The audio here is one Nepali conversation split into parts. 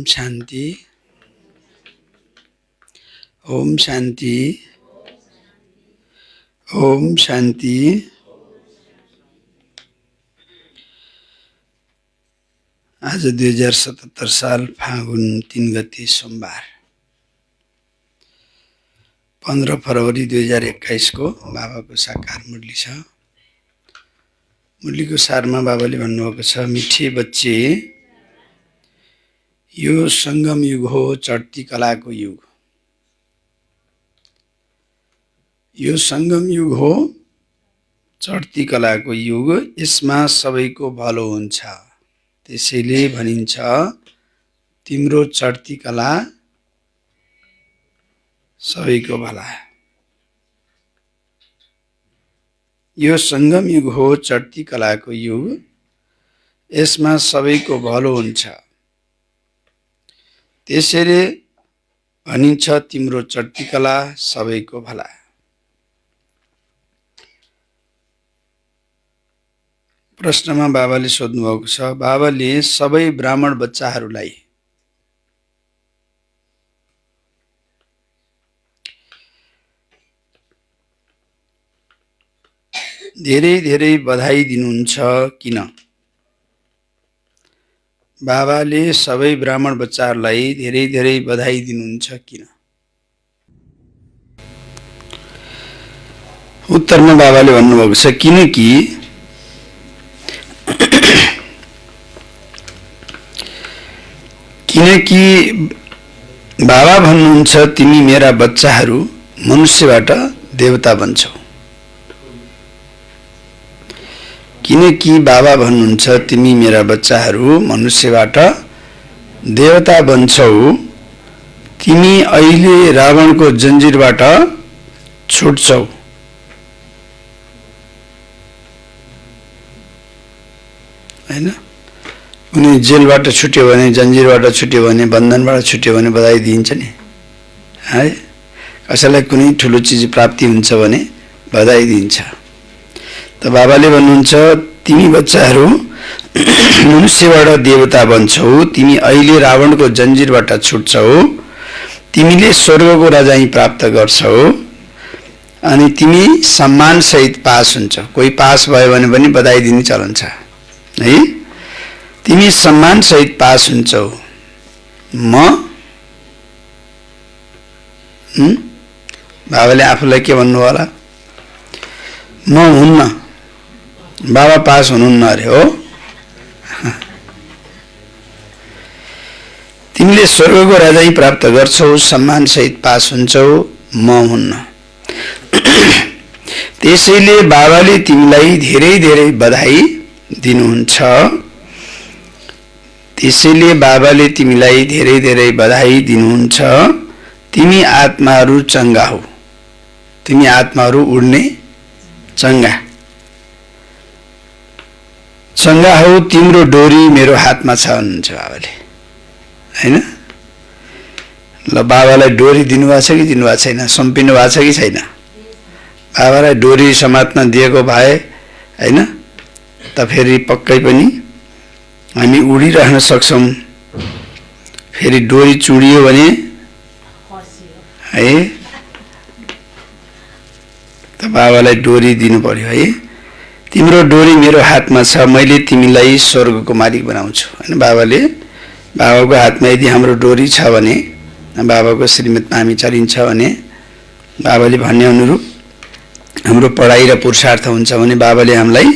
शान्ति। ओम शान्ति। ओम शान्ति। आज 2077 साल फागुन 3 गते सोमबार 15 फरवरी 2021 को बाबाको साकार मुरली छ। मुरलीको सारमा बाबाले भन्नुभएको छ, मिठे बच्चे यो संगम युग हो, चढ्ती कलाको युग। यो संगम युग हो, चढ्ती कलाको युग। यसमा सबैको भलो हुन्छ। त्यसैले भनिन्छ तिम्रो चढ्ती कला सबैको भला। यो संगम युग हो, चढ्ती कलाको युग। यसमा सबैको भलो हुन्छ। त्यसैले भनिन्छ तिम्रो चढ्ती कला सबैको भला। प्रश्नमा बाबाले सोध्नुभएको छ, बाबाले सबै ब्राह्मण बच्चाहरूलाई धेरै धेरै बधाई दिनुहुन्छ किन? बाबाले सबै ब्राह्मण बच्चाहरूलाई धेरै धेरै बधाई दिनुहुन्छ किन? उत्तरमा बाबाले भन्नुभएको छ, किनकि बाबा भन्नुहुन्छ तिमी मेरा बच्चाहरू मनुष्यबाट देवता बन्छौ। किनकि बाबा भन्नुहुन्छ तिमी मेरा बच्चाहरू मनुष्यबाट देवता बन्छौ। तिमी अहिले रावणको जन्जिरबाट छुट्छौ। हैन? उनी जेलबाट छुट्यो भने, जन्जिरबाट छुट्यो भने, बन्धनबाट छुट्यो भने बधाई दिइन्छ नि है। कसैलाई कुनै ठुलो चिज प्राप्ति हुन्छ भने बधाई दिन्छ। त बाबाले भन्नुहुन्छ तिमी बच्चाहरू मनुष्यबाट देवता बन्छौ। तिमी अहिले रावणको जन्जिरबाट छुट्छौ। तिमीले स्वर्गको राजाई प्राप्त गर्छौ अनि तिमी सम्मान सहित पास हुन्छ। कोही पास भयो भने पनि बधाई दिने चलन छ है। तिमी सम्मान सहित पास हुन्छौ। बाबाले आफूलाई के भन्नु होला? म हुन्न, बाबा पास हुनुहुन्न अरे हो। तिमीले स्वर्गको राजाई प्राप्त गर्छौ, सम्मान सहित पास हुन्छौ, म हुन्न। त्यसैले बाबाले तिमीलाई धेरै धेरै बधाई दिनुहुन्छ। त्यसैले बाबाले तिमीलाई धेरै धेरै बधाई दिनुहुन्छ। तिमी आत्माहरू चङ्गा हो। तिमी आत्माहरू उड्ने चङ्गा हो। तिम्रो डोरी मेरो हातमा छ भन्नुहुन्छ बाबाले, हैन? ल बाबालाई डोरी दिनुभएको छ कि दिनुभएको छैन? सुम्पिनु भएको छ कि छैन? बाबालाई डोरी समात्न दिएको भए हैन त फेरि पक्कै पनि हामी उडिरहन सक्छौँ। फेरि डोरी चुडियो भने है त बाबालाई डोरी दिनु पर्यो है। तिम्रो डोरी मेरो हातमा छ, मैले तिमीलाई स्वर्गको मालिक बनाउँछु। हैन? बाबाको हातमा यदि हाम्रो डोरी छ भने, बाबाको श्रीमतमा हामी चलिन्छ भने, बाबाले भन्ने अनुरूप हाम्रो पढाइ र पुरुषार्थ हुन्छ भने बाबाले हामीलाई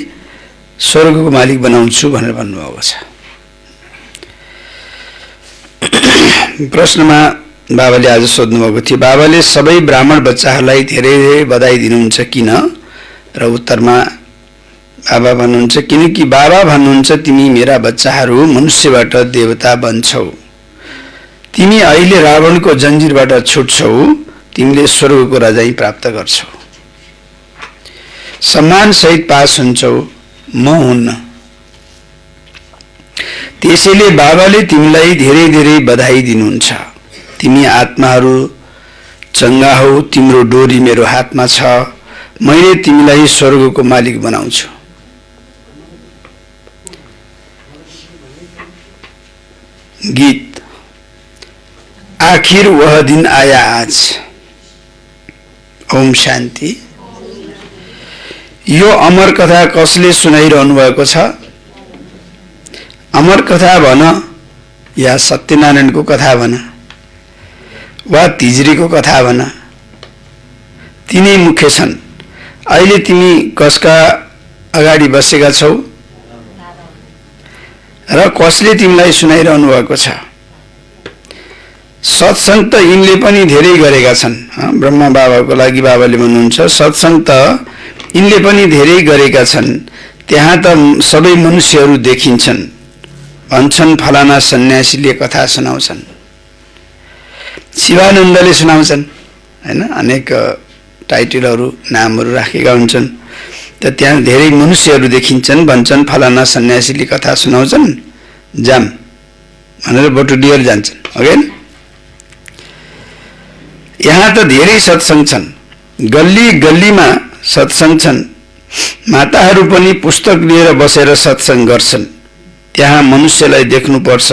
स्वर्गको मालिक बनाउँछु भनेर भन्नुभएको छ। प्रश्नमा बाबाले आज सोध्नुभएको थियो, बाबाले सबै ब्राह्मण बच्चाहरूलाई धेरै धेरै बधाई दिनुहुन्छ किन? र उत्तरमा बाबा भन्नुहुन्छ किनकि बाबा भन्नुहुन्छ तिमी मेरा बच्चाहरू मनुष्यबाट देवता बन्छौ। तिमी अहिले रावणको जन्जिरबाट छुट्छौ। तिमीले स्वर्गको राजाई प्राप्त गर्छौ। सम्मान सहित पास हुन्छौ, म हुन्न। त्यसैले बाबाले तिमीलाई धेरै धेरै बधाई दिनुहुन्छ। तिमी आत्माहरू चङ्गा हो। तिम्रो डोरी मेरो हातमा छ, मैले तिमीलाई स्वर्गको मालिक बनाउँछु। गीत आखिर वह दिन आया आज। ओम शान्ति। यो अमर कथा कसले सुनाइरहनु भएको छ? अमर कथा भन या सत्यनारायणको कथा भन वा तिजरीको कथा भन, तिनै मुख्य छन्। अहिले तिमी कसका अगाडि बसेका छौ र कसले तिमीलाई सुनाइरहनु भएको छ? सत्संग त यिनले पनि धेरै गरेका छन्। ब्रह्मा बाबाको लागि बाबाले भन्नुहुन्छ सत्संग त यिनले पनि धेरै गरेका छन्। त्यहाँ त सबै मनुष्यहरू देखिन्छन्। भन्छन् फलाना सन्यासीले कथा सुनाउँछन्, शिवानन्दले सुनाउँछन्, हैन? अनेक टाइटलहरू नामहरू राखेका हुन्छन्। त त्यहाँ धेरै मनुष्यहरू देखिन्छन्। भन्छन् फलाना सन्यासीले कथा सुनाउँछन्, जाम भनेर बटु लिएर जान्छन्। होइन? यहाँ त धेरै सत्संग छन्। गल्ली गल्लीमा सत्संग छन्। माताहरू पनि पुस्तक लिएर बसेर सत्संग गर्छन्। त्यहाँ मनुष्यलाई देख्नुपर्छ,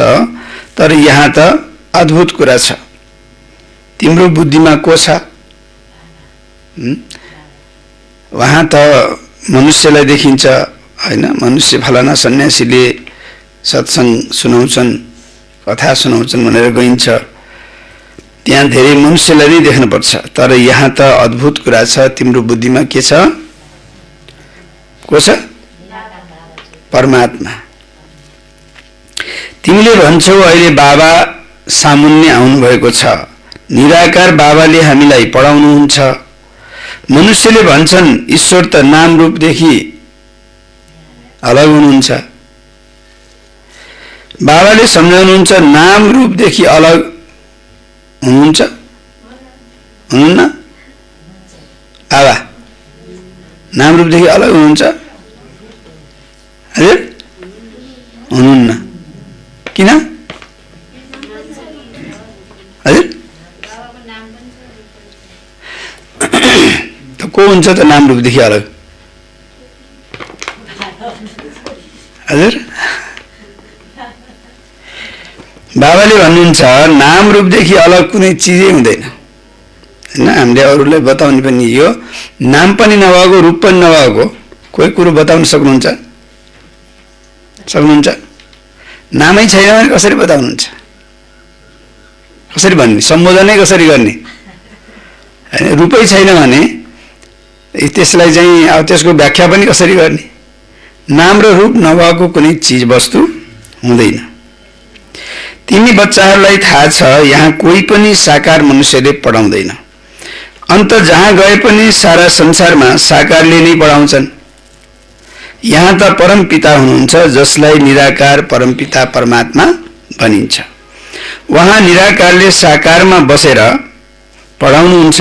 तर यहाँ त अद्भुत कुरा छ। तिम्रो बुद्धिमा को छ? वहाँ त मनुष्यलाई देखिन्छ, हैन? मनुष्य फलाना सन्यासीले सत्संग सुनाउँछन्, कथा सुनाउँछन् भनेर गइन्छ। त्यहाँ धेरै मनुष्यलाई नै देख्नुपर्छ, तर यहाँ त अद्भुत कुरा छ। तिम्रो बुद्धिमा के छ? को छ? परमात्मा। तिमीले भन्छौ अहिले बाबा सामुन्ने आउनु भएको छ। निराकार बाबाले हामीलाई पढाउनुहुन्छ। मनुष्यले भन्छन् ईश्वर त नाम रूपदेखि अलग हुनुहुन्छ। बाबाले सम्झाउनुहुन्छ नाम रूपदेखि अलग हुनुहुन्छ, हुनुहुन्न? बाबा नाम रूपदेखि अलग हुनुहुन्छ? हजुर हुनुहुन्न। किन? हजुर त को हुन्छ त नाम रूपदेखि अलग? हजुर बाबाले भन्नुहुन्छ नाम रूपदेखि अलग कुनै चिजै हुँदैन। हैन? हामीले अरूलाई बताउने पनि यो नाम पनि नभएको रूप पनि नभएको कोही कुरो बताउन सक्नुहुन्छ? सक्नुहुन्छ? नामै छैन भने कसरी बताउनुहुन्छ? कसरी भन्ने? सम्बोधनै कसरी गर्ने? हैन? रूपै छैन भने त्यसलाई चाहिँ अब त्यसको व्याख्या पनि कसरी गर्ने? नाम र रूप नभएको कुनै चीज वस्तु हुँदैन। तिमी बच्चाहरूलाई थाहा छ यहाँ कोही पनि साकार मनुष्यले पढाउँदैन। अन्त जहाँ गए पनि सारा संसारमा साकारले नै पढाउँछन्। यहाँ त परमपिता हुनुहुन्छ जसलाई निराकार परमपिता परमात्मा भनिन्छ। वहाँ निराकारले साकारमा बसेर पढाउनुहुन्छ।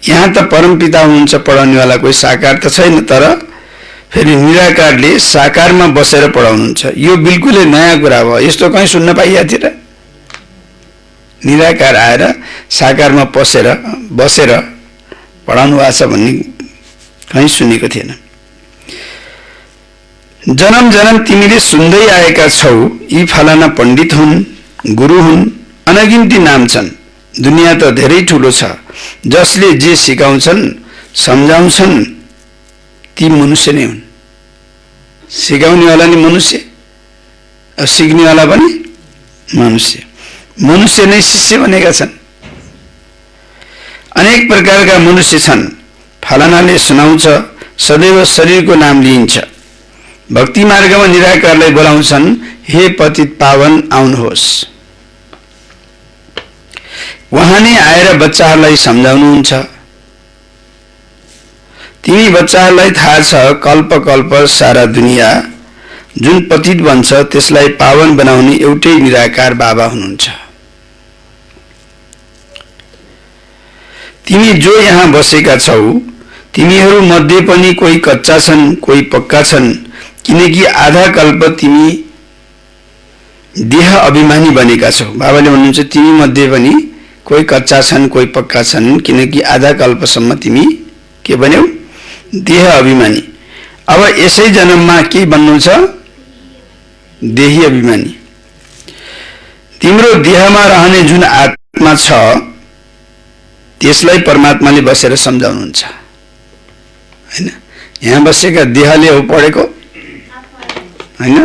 यहाँ त परमपिता हुनुहुन्छ, पढाउनेवाला कोही साकार त छैन, तर फेरि निराकारले साकारमा बसेर पढाउनुहुन्छ। यो बिल्कुलै नयाँ कुरा भयो। यस्तो कहीँ सुन्न पाइएको थियो र? निराकार आएर साकारमा बसेर पढाउनु भएको छ भन्ने कहीँ सुनेको थिएन। जन्म जन्म तिमीले सुन्दै आएका छौ यी फलाना पण्डित हुन्, गुरु हुन्, अनगिन्ती नाम छन्। दुनियाँ त धेरै ठुलो छ। जसले जे सिकाउँछन् सम्झाउँछन् ती मनुष्य नै हुन्। सिकाउनेवाला नि मनुष्य, सिक्नेवाला पनि मनुष्य। मनुष्य नै शिष्य बनेका छन्। अनेक प्रकारका मनुष्य छन्। फलानाले सुनाउँछ, सदैव शरीरको नाम लिइन्छ। भक्ति मार्गमा निराकारलाई बोलाउँछन्, हे पतित पावन आउनुहोस्। उहाँ नै आएर बच्चाहरूलाई सम्झाउनुहुन्छ। तिमी बच्चाहरूलाई थाहा छ कल्प कल्प सारा दुनियाँ जुन पतित बन्छ त्यसलाई पावन बनाउने एउटै निराकार बाबा हुनुहुन्छ। तिमी जो यहाँ बसेका छौ तिमीहरू मध्ये पनि कोही कच्चा छन्, कोही पक्का छन्, किनकि आधा कल्प तिमी देह अभिमानी बनेका छौ। बाबाले भन्नुहुन्छ तिमी मध्ये पनि कोही कच्चा छन्, कोही पक्का छन्, किनकि आधा कल्पसम्म तिमी के बन्यौ? देह अभिमानी। अब यसै जन्ममा के बन्नु छ? देही अभिमानी। तिम्रो देहमा रहने जुन आत्मा छ त्यसलाई परमात्माले बसेर सम्झाउनुहुन्छ हैन। यहाँ बसेका देहले हो पढेको हैन।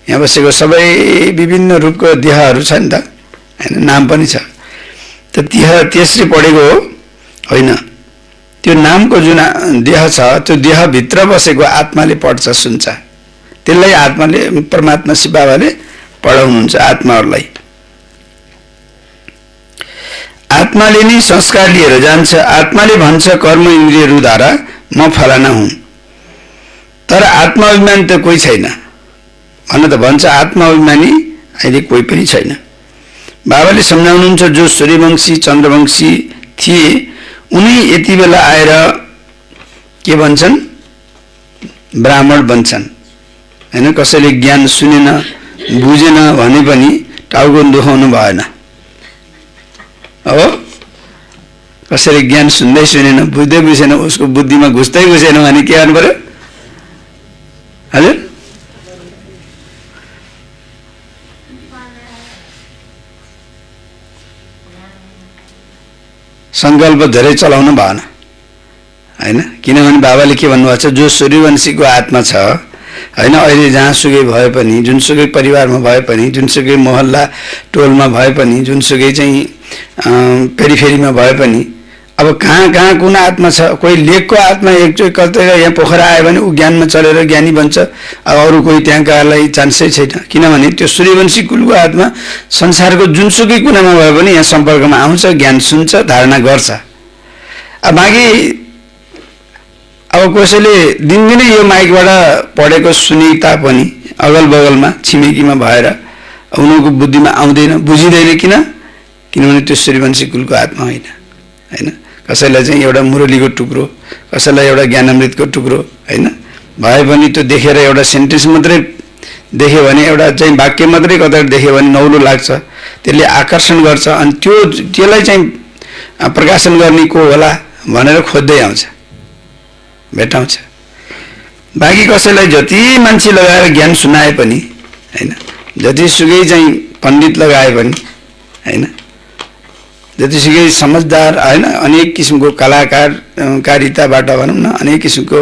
यहाँ बसेको सबै विभिन्न रूपको देहहरू छ नि त हैन, नाम पनि छ। त त्यसले पढेको होइन, त्यो नामको जुन देह छ त्यो देहभित्र बसेको आत्माले पढ्छ सुन्छ। त्यसलाई आत्माले परमात्मा शिव बाबाले पढाउनुहुन्छ आत्माहरूलाई। आत्माले नै संस्कार लिएर जान्छ। आत्माले भन्छ कर्म इन्द्रियहरूद्वारा म फलाना हुँ, तर आत्माभिमानी त कोही छैन भन्न त भन्छ। आत्माभिमानी अहिले कोही पनि छैन। बाबाले सम्झाउनुहुन्छ जो सूर्यवंशी चन्द्रवंशी थिए उनी यति बेला आएर के भन्छन्, ब्राह्मण बन्छन् हैन। कसैले ज्ञान सुनेन बुझेन भने पनि टाउको दुखाउनु भएन हो। कसैले ज्ञान सुन्दै सुनेन बुझ्दै बुझेन उसको बुद्धिमा घुस्दै घुसेन भने के गर्नु पर्यो हजुर? संकल्प धेरै चलाउनु भएन हैन। किनभने बाबाले के भन्नुभएको छ, जो सूर्यवंशीको आत्मा छ हैन, अहिले जहाँसुकै भए पनि, जुनसुकै परिवारमा भए पनि, जुनसुकै मोहल्ला टोलमा भए पनि, जुनसुकै चाहिँ पेरिफेरीमा भए पनि, अब कहाँ कहाँ कुन आत्मा छ। कोही लेखको आत्मा एकचोटि कतै यहाँ पोखरा आयो भने ऊ ज्ञानमा चलेर ज्ञानी बन्छ। अब अरू कोही त्यहाँकालाई चान्सै छैन। किनभने त्यो सूर्यवंशी कुलको आत्मा संसारको जुनसुकै कुनामा भए पनि यहाँ सम्पर्कमा आउँछ, ज्ञान सुन्छ, धारणा गर्छ। अब बाँकी अब कसैले दिनदिनै यो माइकबाट पढेको सुने तापनि अगल बगलमा छिमेकीमा भएर उनीहरूको बुद्धिमा आउँदैन, बुझिँदैन। किनभने त्यो सूर्यवंशी कुलको आत्मा होइन हैन। कसैलाई चाहिँ एउटा मुरलीको टुक्रो, कसैलाई एउटा ज्ञानामृतको टुक्रो हैन भए पनि त्यो देखेर एउटा सेन्टेन्स मात्रै देख्यो भने, एउटा चाहिँ वाक्य मात्रै कतै देख्यो भने नौलो लाग्छ, त्यसले आकर्षण गर्छ। अनि त्यसलाई चाहिँ प्रकाशन गर्ने को होला भनेर खोज्दै आउँछ, भेटाउँछ। बाँकी कसैलाई जति मान्छे लगाएर ज्ञान सुनाए पनि हैन, जतिसुकै चाहिँ पण्डित लगाए पनि हैन, जतिसुकै समझदार हैन, अनेक किसिमको कलाकारिताबाट भनौँ न, अनेक किसिमको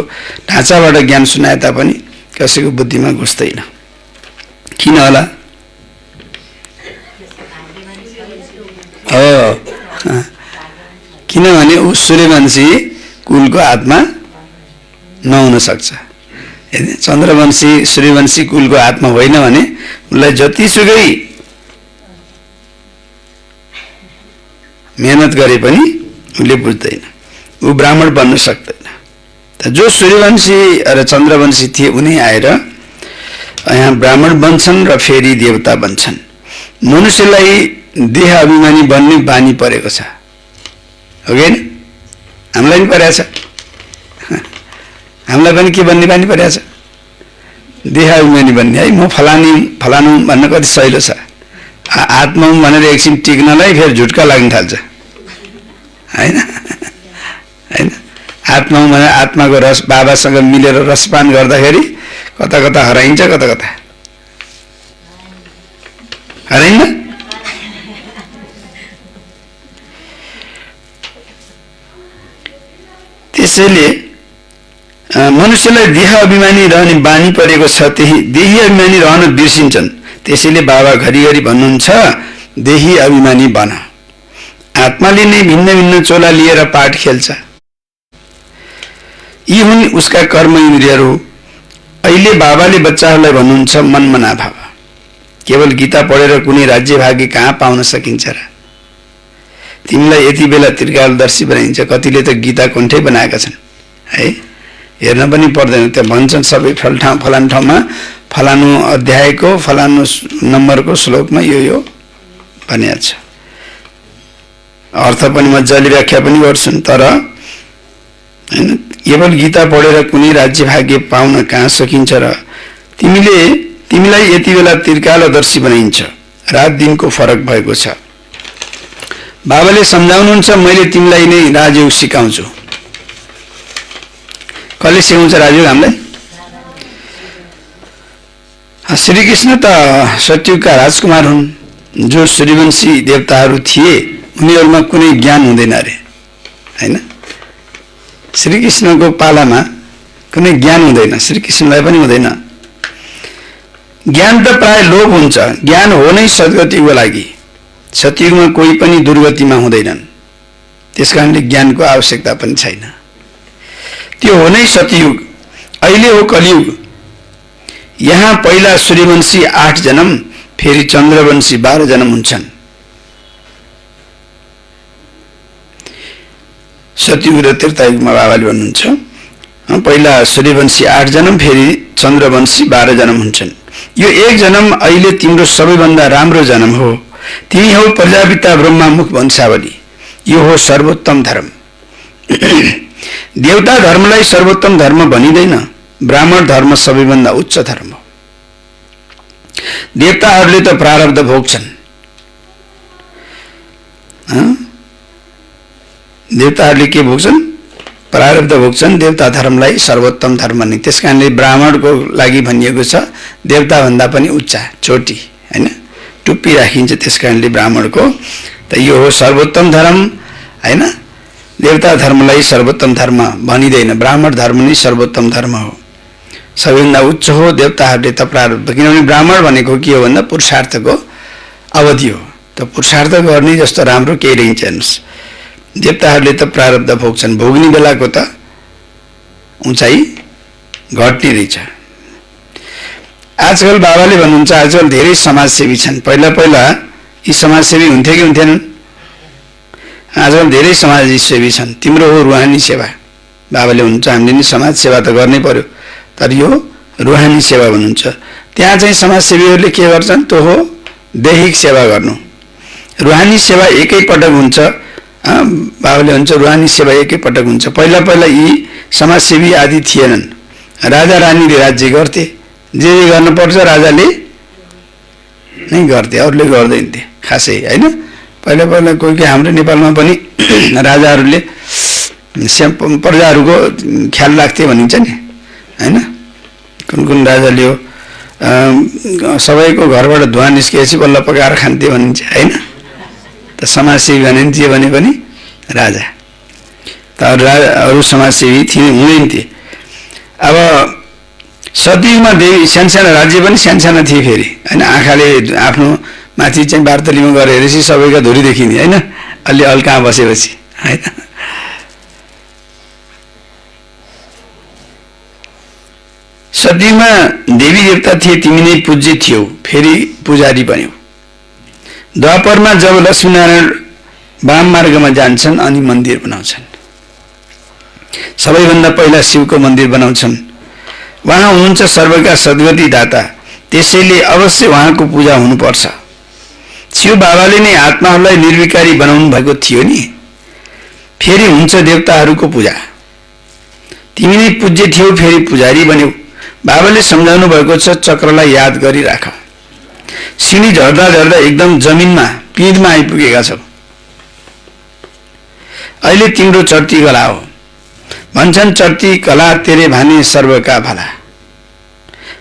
ढाँचाबाट ज्ञान सुनाए तापनि कसैको बुद्धिमा घुस्दैन। किन होला? हो, किनभने ऊ सूर्यवंशी कुलको आत्मा नहुन सक्छ। यदि चन्द्रवंशी सूर्यवंशी कुलको आत्मा होइन भने उसलाई जतिसुकै मेहनत गरे पनि उसले बुझ्दैन, ऊ ब्राह्मण बन्न सक्दैन। त जो सूर्यवंशी र चन्द्रवंशी थिए उनी आएर यहाँ ब्राह्मण बन्छन् र फेरि देवता बन्छन्। मनुष्यलाई देह अभिमानी बन्ने बानी परेको छ, हो कि? हामीलाई पनि परेको छ, हामीलाई पनि के बन्ने बानी परेको छ? देह अभिमानी बन्ने है। म फलानु भन्न कति सहिलो छ। आत्मा भनेर एकछिन टिक्नलाई फेरि झुटका लाग्न थाल्छ हैन हैन। आत्मा भनेर आत्माको रस बाबासँग मिलेर रसपान गर्दाखेरि कता कता हराइन्छ, कता कता हराइन्न। त्यसैले मनुष्यलाई देह अभिमानी रहने बानी परेको छ, त्यही देही अभिमानी रहन बिर्सिन्छन्। त्यसैले बाबा घरिघरि भन्नुहुन्छ देही अभिमानी बन। आत्माले नै भिन्न भिन्न चोला लिएर पाठ खेल्छ। यी हुन् उसका कर्म इन्द्रियहरू। अहिले बाबाले बच्चाहरूलाई भन्नुहुन्छ मनमना भाव। केवल गीता पढेर कुनै राज्य भाग्य कहाँ पाउन सकिन्छ र? तिमीलाई यति बेला त्रिकालदर्शी बनाइन्छ। कतिले त गीता कण्ठै बनाएका छन् है, हेर्न पनि पर्दैन। त्यहाँ भन्छन् सबै फलानु ठाउँमा फलानु अध्यायको फलानु नम्बरको श्लोकमा यो भनिएको छ। अर्थ पनि मजाले व्याख्या पनि गर्छन्। तर हैन, केवल गीता पढेर कुनै राज्य भाग्य पाउन कहाँ सकिन्छ र? तिमीलाई यति बेला त्रिकालदर्शी बनाइन्छ। रात दिनको फरक भएको छ। बाबाले सम्झाउनुहुन्छ मैले तिमीलाई नै राजयोग सिकाउँछु। कसले सिकाउँछ राजयोग हामीलाई? श्रीकृष्ण त सत्युगका राजकुमार हुन् जो सूर्यवंशी देवताहरू थिए उनीहरूमा कुनै ज्ञान हुँदैन अरे, हैन? श्रीकृष्णको पालामा कुनै ज्ञान हुँदैन, श्रीकृष्णलाई पनि हुँदैन। ज्ञान त प्राय लोभ हुन्छ। ज्ञान हो नै सद्गतिको लागि। सतयुगमा कोही पनि दुर्गतिमा हुँदैनन्, त्यसकारणले ज्ञानको आवश्यकता पनि छैन। त्यो हो नै सतयुग। अहिले हो कलियुग। यहाँ पहिला सूर्यवंशी 8 जन्म, फेरि चन्द्रवंशी 12 जन्म हुन्छन्। सतयुग र त्रेतायुगमा बाबाले भन्नुहुन्छ पहिला सूर्यवंशी 8 जन्म, फेरि चन्द्रवंशी 12 जन्म हुन्छन्। यो एक जन्म अहिले तिम्रो सबैभन्दा राम्रो जन्म हो। तिमी हौ प्रजापिता ब्रह्मामुख वंशावली। यो हो सर्वोत्तम धर्म। देवता धर्मलाई सर्वोत्तम धर्म भनिँदैन। ब्राह्मण धर्म सबैभन्दा उच्च धर्म हो। देवताहरूले त प्रारब्ध भोग्छन्। देवताहरूले के भोग्छन्? प्रारब्ध भोग्छन्। देवता धर्मलाई सर्वोत्तम धर्म नै। त्यसकारणले ब्राह्मणको लागि भनिएको छ देवता भन्दा पनि उच्च, चोटी, हैन? टुप्पी राखिन्छ। त्यसकारणले ब्राह्मणको त यो हो सर्वोत्तम धर्म, हैन? देवता धर्मलाई सर्वोत्तम धर्म भनिँदैन। ब्राह्मण धर्म नै सर्वोत्तम धर्म हो, सबैभन्दा उच्च हो। देवताहरूले त प्रारब्ध, किनभने ब्राह्मण भनेको के हो भन्दा पुरुषार्थको अवधि हो। त पुरुषार्थ गर्ने जस्तो राम्रो केही रहन्छ हेर्नुहोस्। देवताहरूले त प्रारब्ध भोग्छन्। भोग्ने बेलाको त उचाइ घट्ने रहेछ। आजकल बाबाले भन्नुहुन्छ आजकल धेरै समाजसेवी छन्। पहिला पहिला यी समाजसेवी हुन्थे कि हुन्थेनन्? आजकल धेरै समाजसेवी छन्। तिम्रो हो रुहानी सेवा। बाबाले भन्नुहुन्छ हामीले नि समाज सेवा त गर्नै पर्यो, तर यो रुहानी सेवा भन्नुहुन्छ। त्यहाँ चाहिँ समाजसेवीहरूले के गर्छन्? त्यो हो दैहिक सेवा गर्नु। रुहानी सेवा एकै पटक हुन्छ। बाबाले भन्छ रुहानी सेवा एकै पटक हुन्छ। पहिला पहिला यी समाजसेवी आदि थिएनन्। राजा रानीले राज्य गर्थे। जे गर्नुपर्छ राजाले नै गर्थे, अरूले गर्दैनथे खासै, हैन? पहिला पहिला कोही कोही हाम्रो नेपालमा पनि राजाहरूले प्रजाहरूको ख्याल राख्थे भनिन्छ नि, हैन? कुन कुन राजाले हो सबैको घरबाट धुवा निस्किएपछि बल्ल पकाएर खान्थे भनिन्छ, हैन? त समाजसेवी भने जे भने पनि राजा। त अरू समाजसेवी थिए हुँदैन थिए। अब सतयुगमा देवी सानसाना राज्य पनि सानसाना थिए फेरि, हैन? आँखाले आफ्नो माथि चाहिँ बार्तलीमा गएर हेरेपछि सबैका धुरी देखिने, हैन? अलि अल्का बसेपछि, हैन? सतयुगमा देवी देवता थिए, तिमी नै पूज्य थियौ, फेरि पुजारी बन्यौ। द्वापरमा जब लक्ष्मीनारायण वाम मार्गमा जान्छन् अनि मन्दिर बनाउँछन्। सबैभन्दा पहिला शिवको मन्दिर बनाउँछन्। उहाँ हुनुहुन्छ सर्वका सद्गति दाता, त्यसैले अवश्य उहाँको पूजा हुनुपर्छ। शिव बाबाले नै आत्माहरूलाई निर्विकारी बनाउनु भएको थियो नि। फेरि हुन्छ देवताहरूको पूजा। तिमी नै पूज्य थियौ, फेरि पुजारी बन्यौ। बाबाले सम्झाउनु भएको छ चक्रलाई याद गरिराख। सिँढी झर्दा झर्दा एकदम जमिनमा पिँधमा आइपुगेका छौ। अहिले तिम्रो चर्ती कला हो। भन्छन् चर्ती कला तेरे भाने सर्वका भला।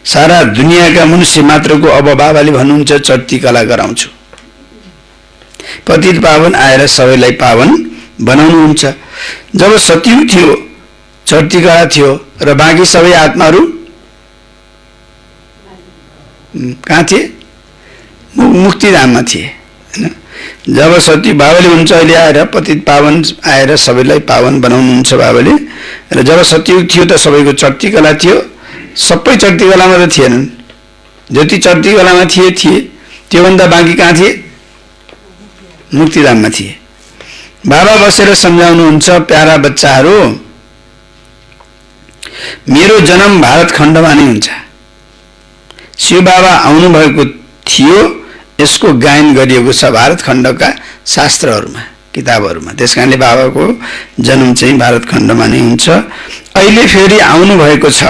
सारा दुनियाँका मनुष्य मात्रको अब बाबाले भन्नुहुन्छ चर्ती कला गराउँछु। पतित पावन आएर सबैलाई पावन बनाउनुहुन्छ। जब सतयुग थियो चर्ती कला थियो र बाँकी सबै आत्माहरू कहाँ थिए? मुक्तिधाममा थिए, हैन? जब सती बाबाले हुन्छ अहिले आएर पतित पावन आएर सबैलाई पावन बनाउनुहुन्छ बाबाले। र जब सतयुग थियो त सबैको चर्ती कला थियो। सबै चर्ती कलामा त थिएनन्। जति चर्ती कलामा थिए त्योभन्दा बाँकी कहाँ थिए? मुक्तिधाममा थिए। बाबा बसेर सम्झाउनुहुन्छ प्यारा बच्चाहरू, मेरो जन्म भारत खण्डमा नै हुन्छ। शिव बाबा आउनुभएको थियो, यसको गायन गरिएको छ भारत खण्डका शास्त्रहरूमा, किताबहरूमा। त्यसकारणले बाबाको जन्म चाहिँ भारत खण्डमा नै हुन्छ। अहिले फेरि आउनु भएको छ।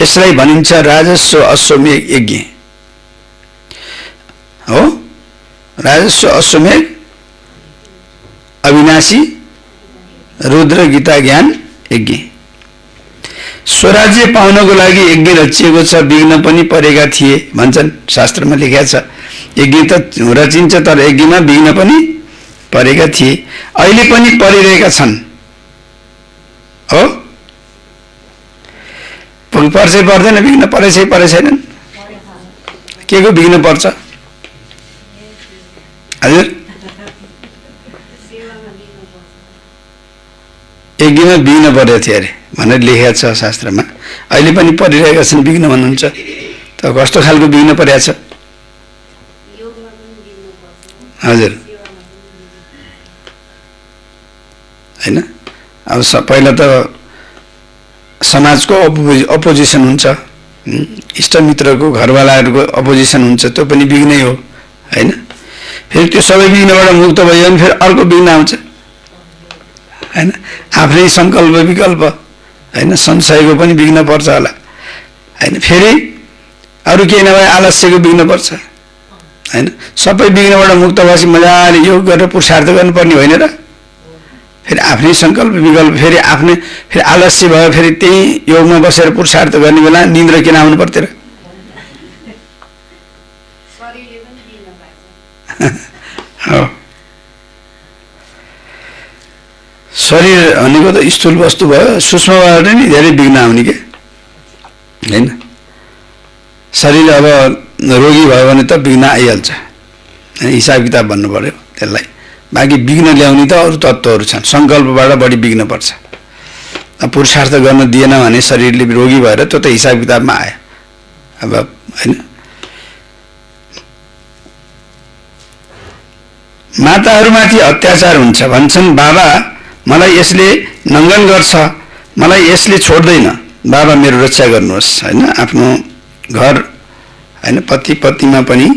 यसलाई भनिन्छ राजस्व अश्वमेध यज्ञ हो। राजस्व अश्वमेध अविनाशी रुद्र गीता ज्ञान यज्ञ। स्वराज्य पाउनको लागि यज्ञ रचिएको छ, विघ्न पनि परेका थिए भन्छन् शास्त्रमा लेखेको छ। यज्ञ त रचिन्छ तर यज्ञमा विघ्न पनि परेका थिए, अहिले पनि परिरहेका छन्। हो पर्छ पर्दैन, विघ्न परे छैनन्? के को विघ्न पर्छ हजुर? यज्ञमा विघ्न परेको थियो अरे भनेर लेखेको छ शास्त्रमा। अहिले पनि परिरहेका छन् विघ्न भन्नुहुन्छ, त कस्तो खालको विघ्न परेको छ हजुर? हैन, अब पहिला त समाजको अपोजिसन हुन्छ, इष्टमित्रको घरवालाहरूको अपोजिसन हुन्छ, त्यो पनि विघ्नै हो हैन? फेरि त्यो सबै विघ्नबाट मुक्त भयो भने फेरि अर्को विघ्न आउँछ हैन? आफ्नै सङ्कल्प विकल्प हैन, संशयको पनि विघ्न पर्छ होला हैन? फेरि अरू केही नभए आलस्यको विघ्न पर्छ हैन? सबै विघ्नबाट मुक्त भएपछि मजाले योग गरेर पुरुषार्थ गर्नुपर्ने होइन र? फेरि आफ्नै सङ्कल्प विकल्प, फेरि आलस्य भयो, फेरि त्यही योगमा बसेर पुरुषार्थ गर्ने बेला निन्द्रा किन आउनु पर्थ्यो र? हो, शरीर भनेको त स्थूल वस्तु भयो, सूक्ष्मबाट नि धेरै विघ्न आउने के हैन? शरीर अब रोगी भयो भने त विघ्न आइहाल्छ, हिसाब किताब भन्नु पर्यो त्यसलाई। बाँकी विघ्न ल्याउने त अरू तत्त्वहरू छन्, सङ्कल्पबाट बढी विघ्न पर्छ। पुरुषार्थ गर्न दिएन भने शरीरले रोगी भएर त्यो त हिसाब किताबमा आयो अब हैन? माताहरूमाथि अत्याचार हुन्छ भन्छन् बाबा, मलाई यसले नङ्गन गर्छ, मलाई यसले छोड्दैन, बाबा मेरो रक्षा गर्नुहोस् हैन? आफ्नो घर हैन, पति पत्नीमा पनि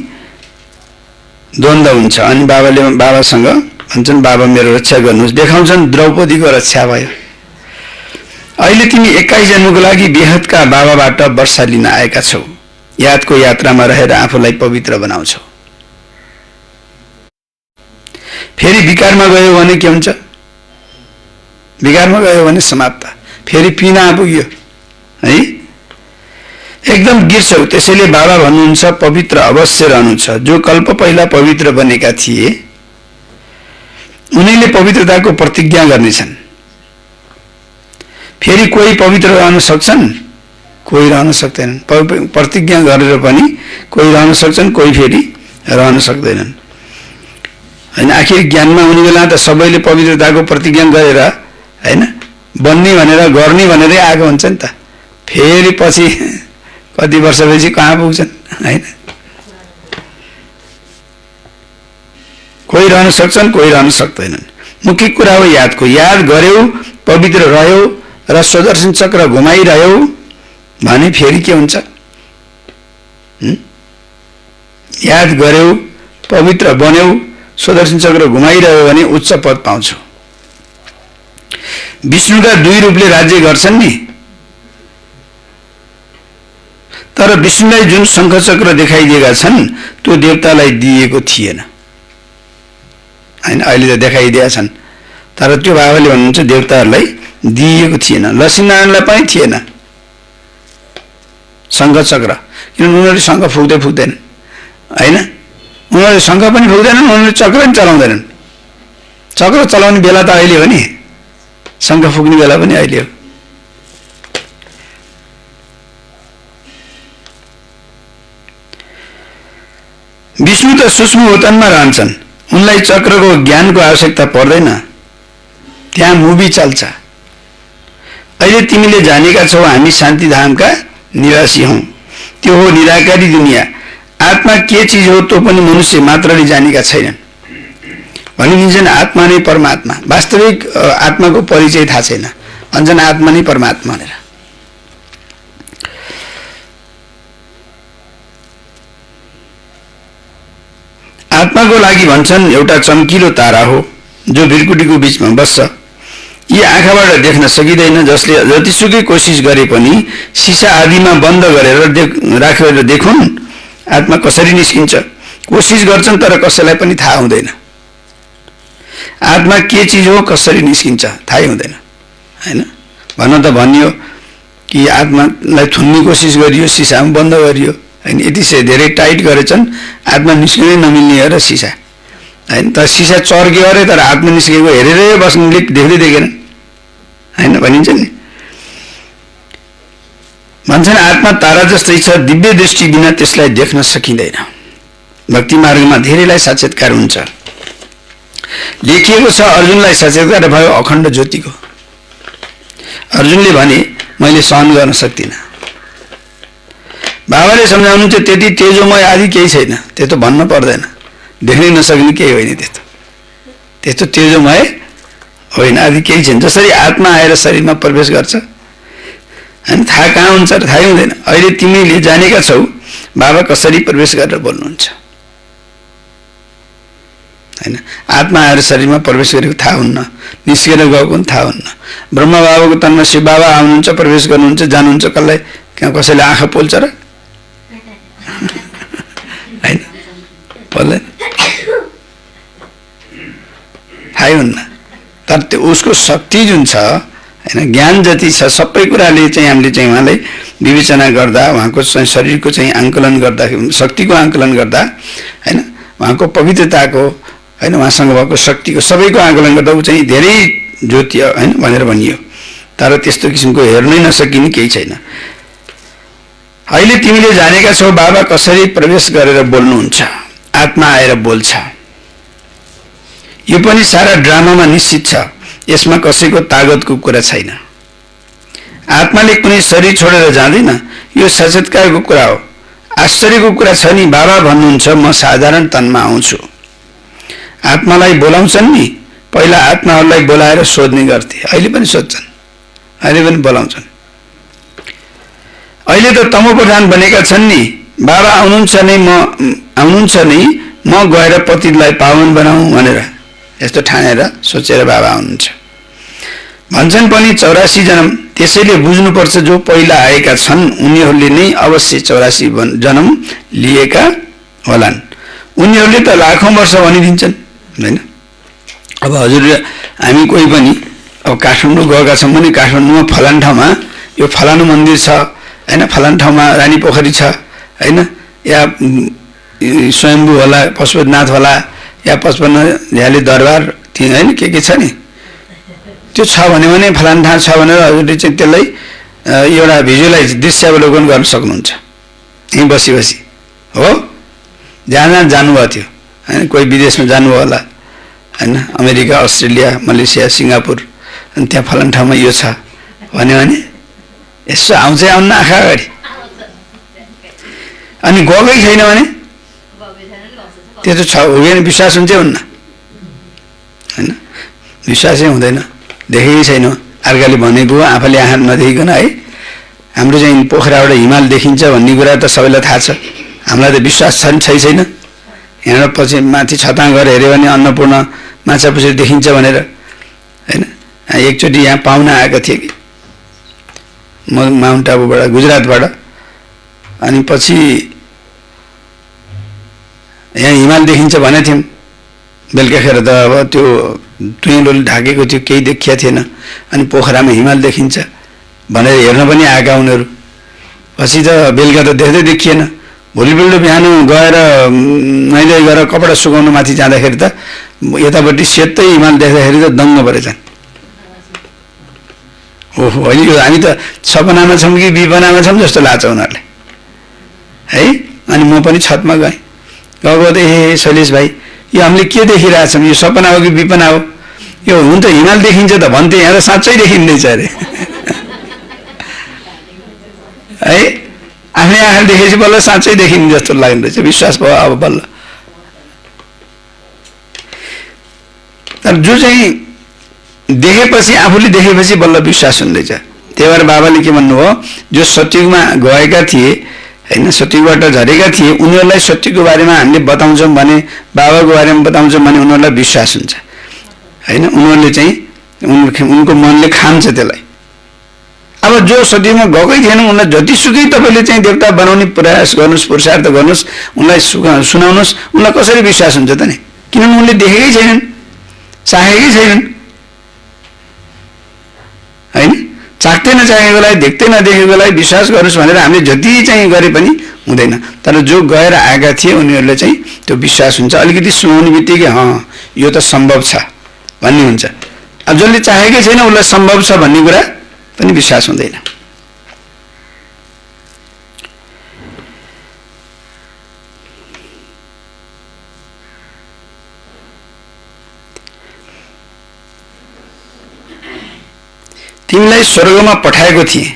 द्वन्द्व हुन्छ अनि बाबासँग भन्छन् बाबा मेरो रक्षा गर्नुहोस्, देखाउँछन् द्रौपदीको रक्षा भयो। अहिले तिमी 21 जन्मको लागि बेहदका बाबाबाट वर्षा लिन आएका छौ, यादको यात्रामा रहेर आफूलाई पवित्र बनाउँछौ। फेरि विकारमा गयो भने के हुन्छ? विकारमा गयो भने समाप्त, फेरि पिना पुग्यो है, एकदम गिर्छौ। त्यसैले बाबा भन्नुहुन्छ पवित्र अवश्य रहनु छ। जो कल्प पहिला पवित्र बनेका थिए उनीले पवित्रताको प्रतिज्ञा गर्नेछन्। फेरि कोही पवित्र रहन सक्छन्, कोही रहन सक्दैनन्। प्रतिज्ञा गरेर पनि कोही रहन सक्छन्, कोही फेरि रहन सक्दैनन् हैन? आखिर ज्ञानमा हुने बेला त सबैले पवित्रताको प्रतिज्ञा गरेर हैन बन्ने भनेर गर्ने भनेरै आएको हुन्छ नि त। फेरि पछि कति वर्षपछि कहाँ पुग्छन् हैन? कोही रहन सक्छन्, कोही रहन सक्दैनन्। मुख्य कुरा हो यादको। याद गर्यौ, पवित्र रह्यौ र सुदर्शन चक्र घुमाइरह्यौ भने फेरि के हुन्छ? याद गर्यौ, पवित्र बन्यौ, सुदर्शन चक्र घुमाइरह्यो भने उच्च पद पाउँछौ। विष्णुका 2 रूपले राज्य गर्छन् नि, तर विष्णुलाई जुन शङ्खचक्र देखाइदिएका छन् त्यो देवतालाई दिएको थिएन हैन? अहिले त देखाइदिएका छन्, तर त्यो बाबाले भन्नुहुन्छ देवताहरूलाई दिएको थिएन। लक्ष्मीनारायणलाई पनि थिएन शङ्खचक्र, किनभने उनीहरूले शङ्ख फुक्दैन हैन? उनीहरूले शङ्ख पनि फुक्दैनन्, उनीहरूले चक्र पनि चलाउँदैनन्। चक्र चलाउने बेला त अहिले हो नि, शङ्ख फुक्ने बेला पनि अहिले हो। विष्णु त सूक्ष्म उतनमा रहन्छन्, उनलाई चक्रको ज्ञानको आवश्यकता पर्दैन, त्यहाँ मुभी चल्छ। अहिले तिमीले जानेका छौ हामी शान्तिधामका निवासी हौँ, त्यो हो निराकारी दुनियाँ। आत्मा के चिज हो त्यो पनि मनुष्य मात्रले जानेका छैनन्। भनिदिन्छन् आत्मा नै परमात्मा, वास्तविक आत्माको परिचय थाहा छैन, भन्छन् आत्मा नै परमात्मा भनेर। आत्माको लागि भन्छन् एउटा चम्किलो तारा हो जो भिरकुटीको बीचमा बस्छ। यी आँखाबाट देख्न सकिँदैन, जसले जतिसुकै कोसिस गरे पनि सिसा आदिमा बन्द गरेर राखेर देखुन् आत्मा कसरी निस्किन्छ। कोसिस गर्छन् तर कसैलाई पनि थाहा हुँदैन आत्मा के चिज हो, कसरी निस्किन्छ थाहै हुँदैन हैन? भन्न त भनियो कि आत्मालाई थुन्ने कोसिस गरियो, सिसामा बन्द गरियो हैन, यति धेरै टाइट गरेछन् आत्मा निस्किनै नमिल्ने हो र सिसा हैन। तर सिसा चर्क्यो अरे तर आत्मा निस्केको हेरेरै बस्नुले देख्दै देखेन हैन भनिन्छ नि। भन्छन् आत्मा तारा जस्तै छ, दिव्य दृष्टि बिना त्यसलाई देख्न सकिँदैन। भक्ति मार्गमा धेरैलाई साक्षात्कार हुन्छ। लेखिएको छ अर्जुनलाई साक्षात्कार भयो अखण्ड ज्योतिको। अर्जुनले भने मैले सहन गर्न सक्दिनँ। बाबाले सम्झाउनुहुन्छ त्यति तेजोमय आदि केही छैन, त्यो त भन्न पर्दैन, देख्नै नसक्ने केही होइन, त्यस्तो तेजोमय होइन, आदि केही छैन। जसरी आत्मा आएर शरीरमा प्रवेश गर्छ हैन, थाहा कहाँ हुन्छ र थाहै हुँदैन। अहिले तिमीले जानेका छौ बाबा कसरी प्रवेश गरेर बोल्नुहुन्छ हैन। आत्मा आएर शरीरमा प्रवेश गरेको थाहा हुन्न, निस्केर गएको पनि थाहा हुन्न। ब्रह्मा बाबाको तनमा शिव बाबा आउनुहुन्छ, प्रवेश गर्नुहुन्छ, जानुहुन्छ, कसलाई कसैले आँखा पोल्छ र हैन, बोल्दैन, थाहै हुन्न। तर त्यो उसको शक्ति जुन छ हैन, ज्ञान जति छ, सबै कुराले चाहिँ हामीले चाहिँ उहाँलाई विवेचना गर्दा, उहाँको चाहिँ शरीरको चाहिँ आङ्कलन गर्दा, शक्तिको आङ्कलन गर्दा हैन, उहाँको पवित्रताको हैन, उहाँसँग भएको शक्तिको सबैको आङ्कलन गर्दा ऊ चाहिँ धेरै ज्योति हैन भनेर भनियो। तर त्यस्तो किसिमको हेर्नै नसकिने केही छैन। अहिले तिमीले जानेका छौ बाबा कसरी प्रवेश गरेर बोल्नुहुन्छ, आत्मा आएर बोल्छ। यो पनि सारा ड्रामामा निश्चित छ, यसमा कसैको तागतको कुरा छैन। आत्माले कुनै शरीर छोडेर जाँदैन, यो साक्षात्कारको कुरा हो। आश्चर्यको कुरा छ नि, बाबा भन्नुहुन्छ म साधारण तनमा आउँछु। आत्मालाई बोलाउँछन् नि, पहिला आत्माहरूलाई बोलाएर सोध्ने गर्थे, अहिले पनि सोध्छन्, अहिले पनि बोलाउँछन्। अहिले त तमोप्रधान बनेका छन् नि, बाबा आउनुहुन्छ नै म गएर पतितलाई पावन बनाऊँ भनेर यस्तो ठानेर सोचेर बाबा आउनुहुन्छ। भन्छन् पनि 84 जन्म, त्यसैले बुझ्नुपर्छ जो पहिला आएका छन् उनीहरूले नै अवश्य 84 जन्म लिएका होलान्। उनीहरूले त लाखौं वर्ष भनिदिन्छन् हैन। अब हजुर हामी कोही पनि अब काठमाडौँ गएका छौँ भने काठमाडौँमा फलान ठाउँमा यो फलानु मन्दिर छ हैन, फलान ठाउँमा रानी पोखरी छ हैन, या स्वयम्भू होला, पशुपतिनाथ होला, या 55 झ्याली दरबार हैन, के छ नि, त्यो छ भने फलान ठाउँ छ भनेर हजुरले चाहिँ त्यसलाई एउटा भिजुअलाइज दृश्यावलोकन गर्न सक्नुहुन्छ यहीँ बसी बसी हो। जहाँ जानुभएको थियो हैन, कोही विदेशमा जानुभयो होला हैन, अमेरिका, अस्ट्रेलिया, मलेसिया, सिङ्गापुर, अनि त्यहाँ फलान ठाउँमा यो छ भन्यो भने यसो आउँछै आउन्न आँखा अगाडि। अनि गएकै छैन भने त्यो त छ हो कि विश्वास हुन्छ हुन्न हैन, विश्वासै हुँदैन, देखेकै छैन। अर्काले भनेको आफूले आँखा नदेखिकन है। हाम्रो चाहिँ पोखराबाट हिमाल देखिन्छ भन्ने कुरा त सबैलाई थाहा छ, हामीलाई त विश्वास छ नि छैन। यहाँ पछि माथि छताङ गएर हेऱ्यो भने अन्नपूर्ण माछापुछी देखिन्छ भनेर हैन। एकचोटि यहाँ पाहुना आएका थिए कि म माउन्ट आबुबाट, गुजरातबाट, अनि पछि यहाँ हिमाल देखिन्छ भनेको थियौँ। बेलुकाखेर त अब त्यो टुइलोले ढाकेको थियो, केही देखिया थिएन। अनि पोखरामा हिमाल देखिन्छ भनेर हेर्न पनि आएका उनीहरू। पछि त बेलुका त देख्दै देखिएन। भोलिपल्ट बिहान गएर नुहाइधुवाइ गरेर कपडा सुकाउनु माथि जाँदाखेरि त यतापट्टि सेतै हिमाल देख्दाखेरि त दङ्ग परेछन्। ओहो, होइन यो हामी त सपनामा छौँ कि विपनामा छौँ जस्तो लाग्छ उनीहरूलाई है। अनि म पनि छतमा गएँ, गएको त ए शैलेश भाइ यो हामीले के देखिरहेछौँ, यो सपना हो कि विपना हो, यो हुन त हिमाल देखिन्छ त भन्थे, यहाँ त साँच्चै देखिँदैछ अरे है। आफ्नै आँखाले देखेपछि बल्ल साँच्चै देखिने जस्तो लाग्दछ, विश्वास भयो अब बल्ल। तर जो चाहिँ देखेपछि, आफूले देखेपछि बल्ल विश्वास हुँदैछ। त्यही भएर बाबाले के भन्नुभयो, जो सत्युगमा गएका थिए हैन, सत्युगबाट झरेका थिए, उनीहरूलाई सत्युगको बारेमा हामीले बताउँछौँ भने, बाबाको बारेमा बताउँछौँ भने उनीहरूलाई विश्वास हुन्छ हैन। उनीहरूले चाहिँ उनको मनले खान्छ त्यसलाई। अब जो सत्युगमा गएकै थिएन उनलाई जतिसुकै तपाईँले चाहिँ देवता बनाउने प्रयास गर्नुहोस्, पुरुषार्थ गर्नुहोस्, उनलाई सुनाउनुहोस्, उनलाई कसरी विश्वास हुन्छ त नि? किनभने उनले देखेकै छैनन्, चाहेकै छैनन् हैन। चाख्दै नचाखेकोलाई, देख्दै नदेखेकोलाई विश्वास गर्नुस् भनेर हामीले जति चाहिँ गरे पनि हुँदैन। तर जो गएर आएका थिए उनीहरूले चाहिँ त्यो विश्वास हुन्छ। अलिकति सुनाउने बित्तिकै यो त सम्भव छ भन्ने हुन्छ। अब जसले चाहेकै छैन उसलाई सम्भव छ भन्ने कुरा पनि विश्वास हुँदैन। तिमीलाई स्वर्गमा पठाएको थिएँ,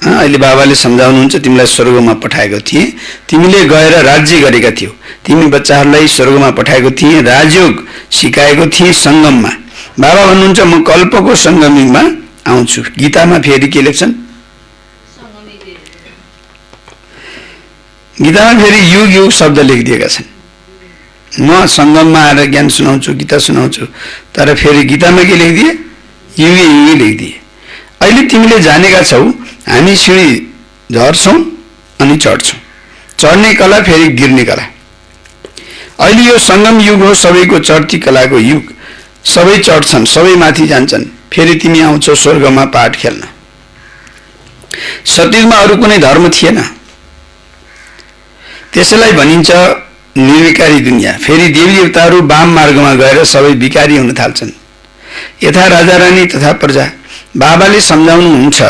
अहिले बाबाले सम्झाउनुहुन्छ, तिमीलाई स्वर्गमा पठाएको थिएँ, तिमीले गएर राज्य गरेका थियौ, तिमी बच्चाहरूलाई स्वर्गमा पठाएको थिएँ, राजयोग सिकाएको थिएँ सङ्गममा। बाबा भन्नुहुन्छ म कल्पको सङ्गमिङमा आउँछु। गीतामा फेरि के लेख्छन्? गीतामा फेरि युग युग शब्द लेखिदिएका छन्। म सङ्गममा आएर ज्ञान सुनाउँछु, गीता सुनाउँछु, तर फेरि गीतामा के लेखिदिए? युगे युगे लेखिदिए। अहिले तिमीले जानेका छौ हामी सिँढी झर्छौँ अनि चढ्छौँ, चढ्ने कला फेरि गिर्ने कला। अहिले यो सङ्गम युग हो, सबैको चढ्ती कलाको युग। सबै चढ्छन्, सबै माथि जान्छन्, फेरि तिमी आउँछौ स्वर्गमा पाठ खेल्न। सतयुगमा अरू कुनै धर्म थिएन, त्यसैलाई भनिन्छ निर्विकारी दुनियाँ। फेरि देवी देवताहरू वाम मार्गमा गएर सबै विकारी हुन थाल्छन्, यथा राजा रानी तथा प्रजा। बाबाले सम्झाउनुहुन्छ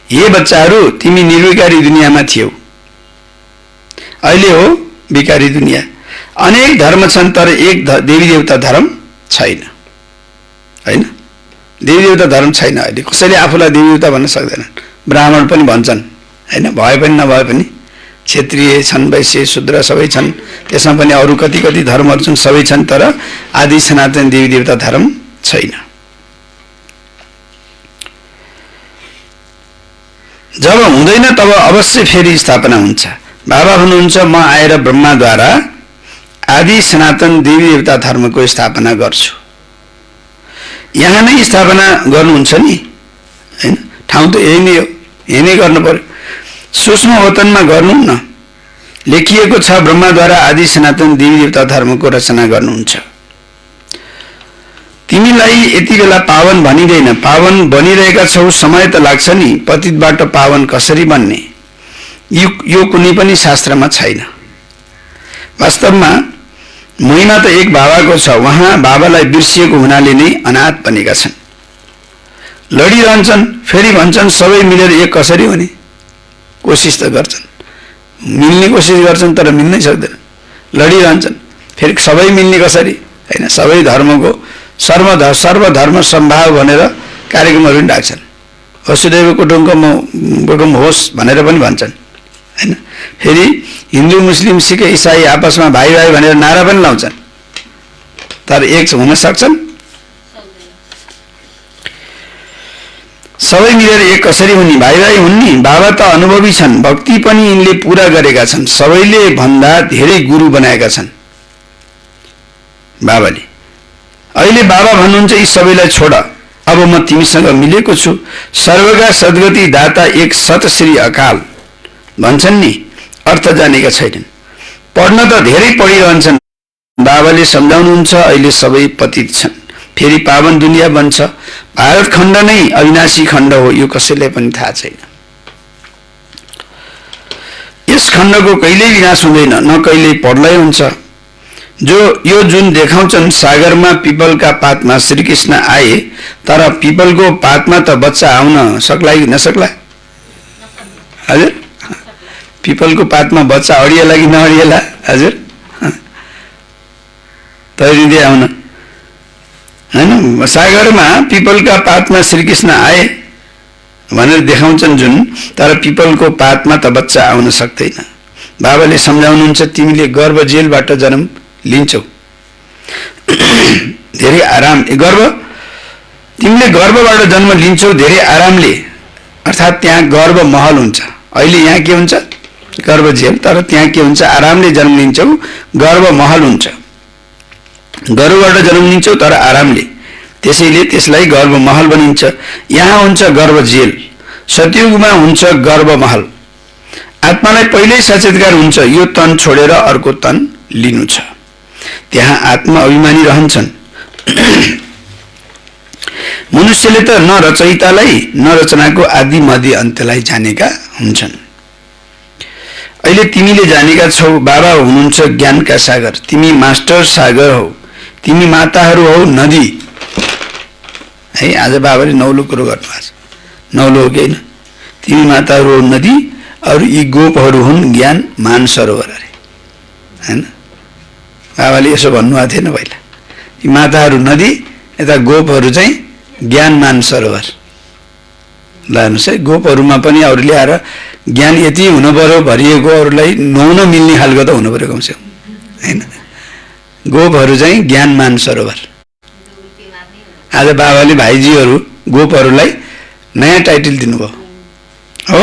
हे बच्चाहरू तिमी निर्विकारी दुनियाँमा थियौ, अहिले हो विकारी दुनियाँ। अनेक धर्म छन् तर एक देवी देवता धर्म छैन, हैन? देवी देवता धर्म छैन। अहिले कसैले आफूलाई देवी देवता भन्न सक्दैनन्। ब्राह्मण पनि भन्छन्, हैन? भए पनि नभए पनि क्षेत्रीय छन्, वैश्य शूद्र सबै छन्, त्यसमा पनि अरू कति कति धर्महरू छन्, सबै छन्, तर आदि सनातन देवी देवता धर्म छैन। जब हुँदैन तब अवश्य फेरि स्थापना हुन्छ। बाबा हुनुहुन्छ म आएर ब्रह्माद्वारा आदि सनातन देवी देवता धर्मको स्थापना गर्छु। यहाँ नै स्थापना गर्नुहुन्छ नि, हैन? ठाउँ त यही नै हो, यही नै गर्नु पर्यो। सूक्ष्म वतनमा गर्नुहुन्न। लेखिएको छ ब्रह्माद्वारा आदि सनातन देवी देवता धर्मको रचना गर्नुहुन्छ। तिमीलाई यति बेला पावन भनिँदैन, पावन बनिरहेका छौ, समय त लाग्छ नि। पतितबाट पावन कसरी बन्ने यो कुनै पनि शास्त्रमा छैन। वास्तवमा महिमा त एक बाबाको छ, उहाँ बाबालाई बिर्सिएको हुनाले नै अनाथ बनेका छन्। लडिरहन्छन्, फेरि भन्छन् सबै मिलेर एक कसरी हुने। कोसिस त गर्छन्, मिल्ने कोसिस गर्छन् तर मिल्नै सक्दैन। लडिरहन्छन्, फेरि सबै मिल्ने कसरी, हैन? सबै धर्मको सर्वधर्म सम्भाव भनेर कार्यक्रमहरू पनि राख्छन्। वसुदैव कुटुम्बकम होस् भनेर पनि भन्छन्, हैन? फेरि हिन्दू मुस्लिम सिख इसाई आपसमा भाइ भाइ भनेर नारा पनि लाउँछन्, तर एक हुन सक्छन्? सबै मिलेर एक कसरी हुने? भाइ भाइ हुन् नि। बाबा त अनुभवी छन्, भक्ति पनि यिनले पूरा गरेका छन्, सबैले भन्दा धेरै गुरु बनाएका छन् बाबाले। अहिले बाबा भन्नुहुन्छ यी सबैलाई छोड, अब म तिमीसँग मिलेको छु। सर्वका सद्गति दाता एक सत श्री अकाल भन्छन् नि, अर्थ जानेका छैनन्। पढ्न त धेरै पढिरहन्छन्। बाबाले सम्झाउनुहुन्छ अहिले सबै पतित छन्, फेरि पावन दुनियाँ बन्छ। भारत खण्ड नै अविनाशी खण्ड हो, यो कसैलाई पनि थाहा छैन। यस खण्डको कहिल्यै विनाश हुँदैन, न कहिल्यै प्रलय हुन्छ। यो जुन देखाउँछन् सागरमा पिपलका पातमा श्रीकृष्ण आए, तर पिपलको पातमा त बच्चा आउन सक्ला कि नसक्ला? हजुर, पिपलको पातमा बच्चा अडिएला कि नअडिएला? हजुर, तैरिँदै आउन, हैन? सागरमा पिपलका पातमा श्रीकृष्ण आए भनेर देखाउँछन् जुन, तर पिपलको पातमा त बच्चा आउन सक्दैन। बाबाले सम्झाउनुहुन्छ तिमीले गर्भ जेलबाट जन्म लिन्छौ, धेरै आराम। तिमीले गर्भबाट जन्म लिन्छौ धेरै आरामले, अर्थात् त्यहाँ गर्भ महल हुन्छ। अहिले यहाँ के हुन्छ? गर्भ जेल, तर त्यहाँ के हुन्छ? आरामले जन्म लिन्छौ, गर्भ महल हुन्छ। गर्भबाट जन्म लिन्छौ तर आरामले, त्यसैले त्यसलाई गर्भ महल भनिन्छ। यहाँ हुन्छ गर्भ जेल, सतयुगमा हुन्छ गर्भ महल। आत्मालाई पहिल्यै सचेतकार हुन्छ यो तन छोडेर अर्को तन लिनु छ। त्यहाँ आत्मा अभिमानी रहन्छन्। मनुष्यले त न रचयितालाई न रचनाको आदि मध्य अन्त्यलाई जानेका हुन्छन्। अहिले तिमीले जानेका छौ बाबा हुनुहुन्छ ज्ञानका सागर, तिमी मास्टर सागर हौ, तिमी माताहरू हौ नदी। है आज बाबाले नौलो कुरो गर्नुभएको छ, नौलो हो कि होइन? तिमी माताहरू हौ नदी, अरू यी गोपहरू हुन् ज्ञान मान सरोवर अरे, होइन? बाबाले यसो भन्नुभएको थिएन पहिला? यी माताहरू नदी, यता गोपहरू चाहिँ ज्ञान मान सरोवर। लानुहोस् है, गोपहरूमा पनि अरूले आएर ज्ञान यति हुनु पर्यो भरिएको, अरूलाई नुहाउन मिल्ने खालको त हुनु पर्यो कमसेकम, होइन? गोपहरू चाहिँ ज्ञान मान सरोवर। आज बाबाले भाइजीहरू गोपहरूलाई नयाँ टाइटल दिनुभयो हो।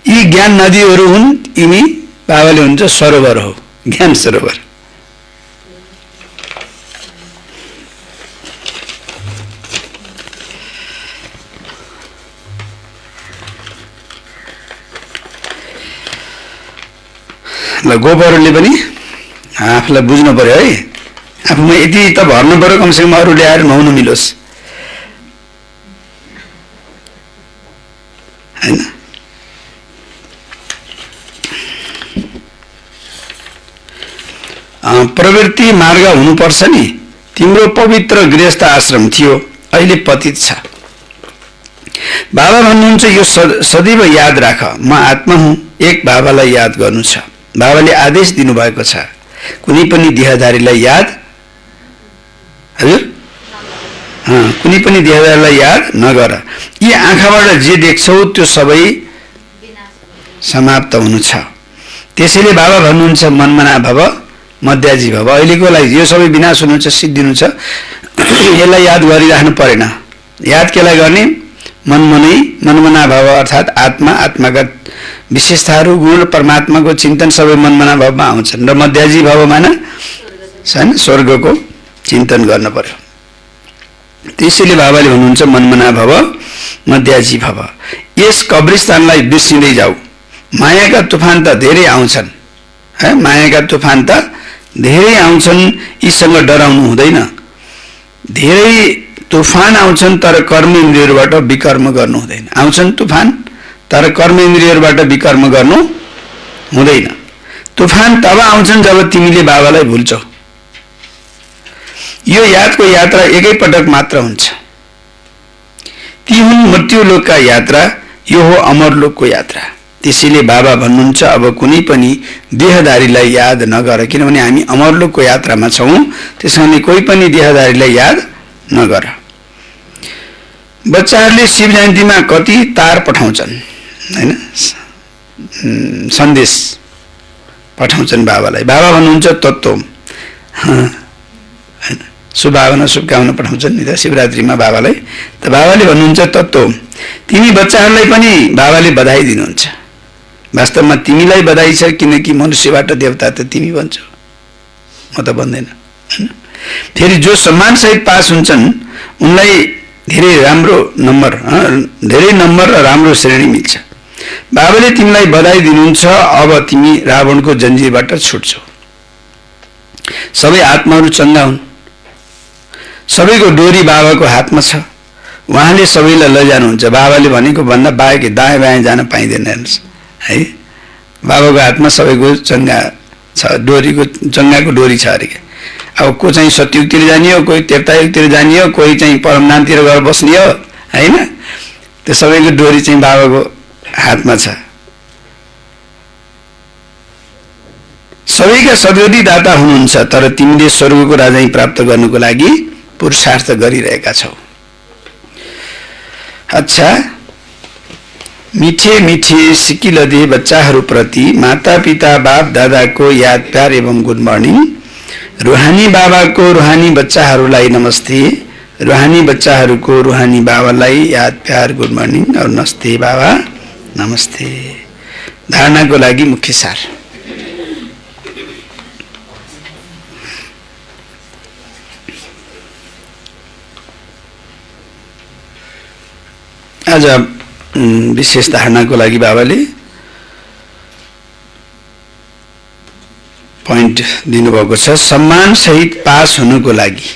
यी ज्ञान नदीहरू हुन्, यिनी बाबाले हुन्छ सरोवर हो, ज्ञान सरोवर। ल गोपहरूले पनि आफूलाई बुझ्नु पर्यो है, आफूमा यति त भर्नु पर्यो कमसेकम, अरूले आएर नुहाउनु मिलोस्, होइन? प्रवृत्ति मार्ग हुनुपर्छ नि। तिम्रो पवित्र गृहस्थ आश्रम थियो, अहिले पतित छ। बाबा भन्नुहुन्छ यो सदैव याद राख, म आत्मा हुँ, एक बाबालाई याद गर्नु छ। बाबाले आदेश दिनुभएको छ, कुनै पनि देहधारीलाई याद, हजुर, कुनै पनि देहधारीलाई याद नगर। यी आँखाबाट जे देख्छौ त्यो सबै समाप्त हुनु छ। त्यसैले बाबा भन्नुहुन्छ मनमना भव मध्याजी भव। अहिलेको लागि यो सबै विनाश हुनु छ, सिद्धिनु छ, यसलाई याद गरिराख्नु परेन। याद केलाई गर्ने? मनमना भव अर्थात् आत्मा, आत्माका विशेषताहरू, गुण, परमात्माको चिन्तन सबै मनमना भावमा आउँछन्। र मध्याजी भाव माना स्वर्गको चिन्तन गर्न पर्यो। त्यसैले बाबाले भन्नुहुन्छ मनमना भव मध्याजी भव। यस कब्रिस्तानलाई बिर्सिँदै जाऊ। मायाका तुफान त धेरै आउँछन्, है, मायाका तुफान त धेरै आउँछन्, यीसँग डराउनु हुँदैन। धेरै तुफान आउँछन् तर कर्म इन्द्रियहरूबाट विकर्म गर्नु हुँदैन। आउँछन् तुफान तर कर्म इन्द्रियहरूबाट विकर्म गर्नु हुँदैन। तुफान तब आउँछन् जब तिमीले बाबालाई भुल्छौ। यो यादको यात्रा एकै पटक मात्र हुन्छ। ती हुन् मृत्युलोकका यात्रा, यो हो अमरलोकको यात्रा। त्यसैले बाबा भन्नुहुन्छ अब कुनै पनि देहधारीलाई याद नगर, किनभने हामी अमरलोकको यात्रामा छौँ, त्यसैले कोही पनि देहधारीलाई याद नगर। बच्चाहरूले शिव जयन्तीमा कति तार पठाउँछन्, होइन, सन्देश पठाउँछन् बाबालाई। बाबा भन्नुहुन्छ तत्त्व, शुभभावना शुभकामना पठाउँछन् नि त शिवरात्रिमा बाबालाई। त बाबाले भन्नुहुन्छ तत्त्व। तिमी बच्चाहरूलाई पनि बाबाले बधाई दिनुहुन्छ। वास्तवमा तिमीलाई बधाई छ, किनकि मनुष्यबाट देवता त तिमी भन्छौ, म त भन्दैन, होइन? फेरि जो सम्मानसहित पास हुन्छन् उनलाई धेरै नम्बर र राम्रो श्रेणी मिल्छ। बाबाले तिमीलाई बधाई दिनुहुन्छ, अब तिमी रावणको जन्जिरबाट छुट्छौ। सबै आत्माहरू चङ्गा हुन्, सबैको डोरी बाबाको हातमा छ, उहाँले सबैलाई लैजानुहुन्छ। बाबाले भनेको भन्दा बाहेक दायाँ बायाँ जान पाइँदैन, हेर्नुहोस् है। बाबाको हातमा सबैको चङ्गा छ, चङ्गाको डोरी छ अरे। अब को चाहिँ सत्ययुगतिर जाने हो, कोही त्रेतायुगतिर जाने हो, कोही चाहिँ परमधामतिर गएर बस्ने हो, होइन? त्यो सबैको डोरी चाहिँ बाबाको हातमा छ। सबैका सद्गति दाता हुनुहुन्छ, तर तिमीले स्वर्गको राजधानी प्राप्त गर्नुको लागि पुरुषार्थ गरिरहेका छौ। अच्छा, मिठे मिठे सिकिलदे बच्चाहरूप्रति माता पिता बाप दादाको याद प्यार एवं गुड मर्निङ। रुहानी बाबाको रुहानी बच्चाहरूलाई नमस्ते, रुहानी बच्चाहरूको रुहानी बाबालाई याद प्यार गुड मर्निङ और नमस्ते बाबा नमस्ते। धारणाको लागि मुख्य सार। आज विशेष धारणाको लागि बाबाले पॉइंट दिनुभएको छ। सम्मान सहित पास हुनुको लागि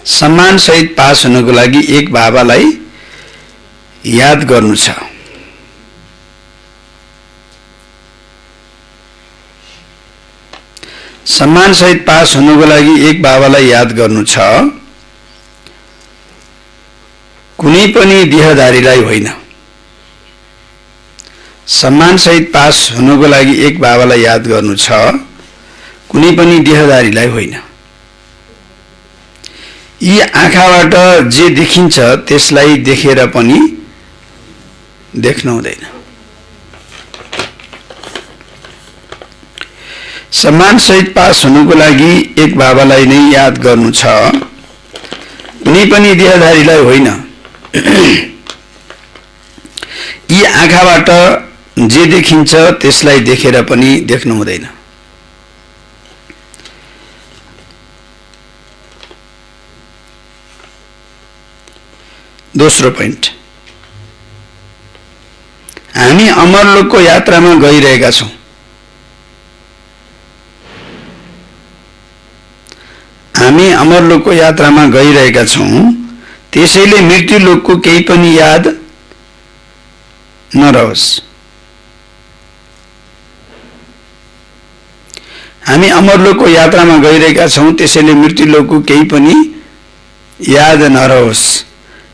सम्मानसहित पास हुनको लागि एक बाबालाई याद गर्नु छ। सम्मानसहित पास हुनको लागि एक बाबालाई याद गर्नु छ, कुनै पनि देहधारीलाई होइन। सम्मानसहित पास हुनको लागि एक बाबालाई याद गर्नु छ, कुनै पनि देहधारीलाई होइन। यी आँखाबाट जे देखिन्छ त्यसलाई देखेर पनि देख्नु हुँदैन। सम्मानसहित पास हुनुको लागि एक बाबालाई नै याद गर्नु छ, कुनै पनि देहधारीलाई होइन। यी आँखाबाट जे देखिन्छ त्यसलाई देखेर पनि देख्नु हुँदैन। दोस्रो पोइन्ट, हामी अमरलोकको यात्रामा गइरहेका छौँ। हामी अमरलोकको यात्रामा गइरहेका छौँ, त्यसैले मृत्युलोकको केही पनि याद नरहोस्। हामी अमरलोकको यात्रामा गइरहेका छौँ, त्यसैले मृत्युलोकको केही पनि याद नरहोस्।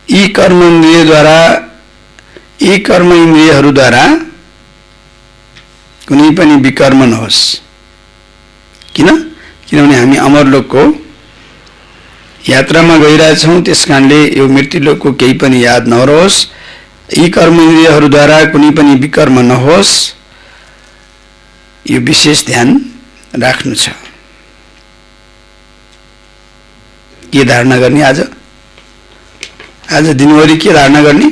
यी कर्म इन्द्रियहरूद्वारा कुनै पनि विकर्म नहोस्। किनभने हामी अमरलोकको यात्रामा गइरहेछौँ, त्यसकारणले यो मृत्युलोकको केही पनि याद नरहोस्। यी कर्म इन्द्रियहरूद्वारा कुनै पनि विकर्म नहोस्। यो विशेष ध्यान राख्नु छ। के धारणा गर्ने? आज दिनभरि के धारणा गर्ने?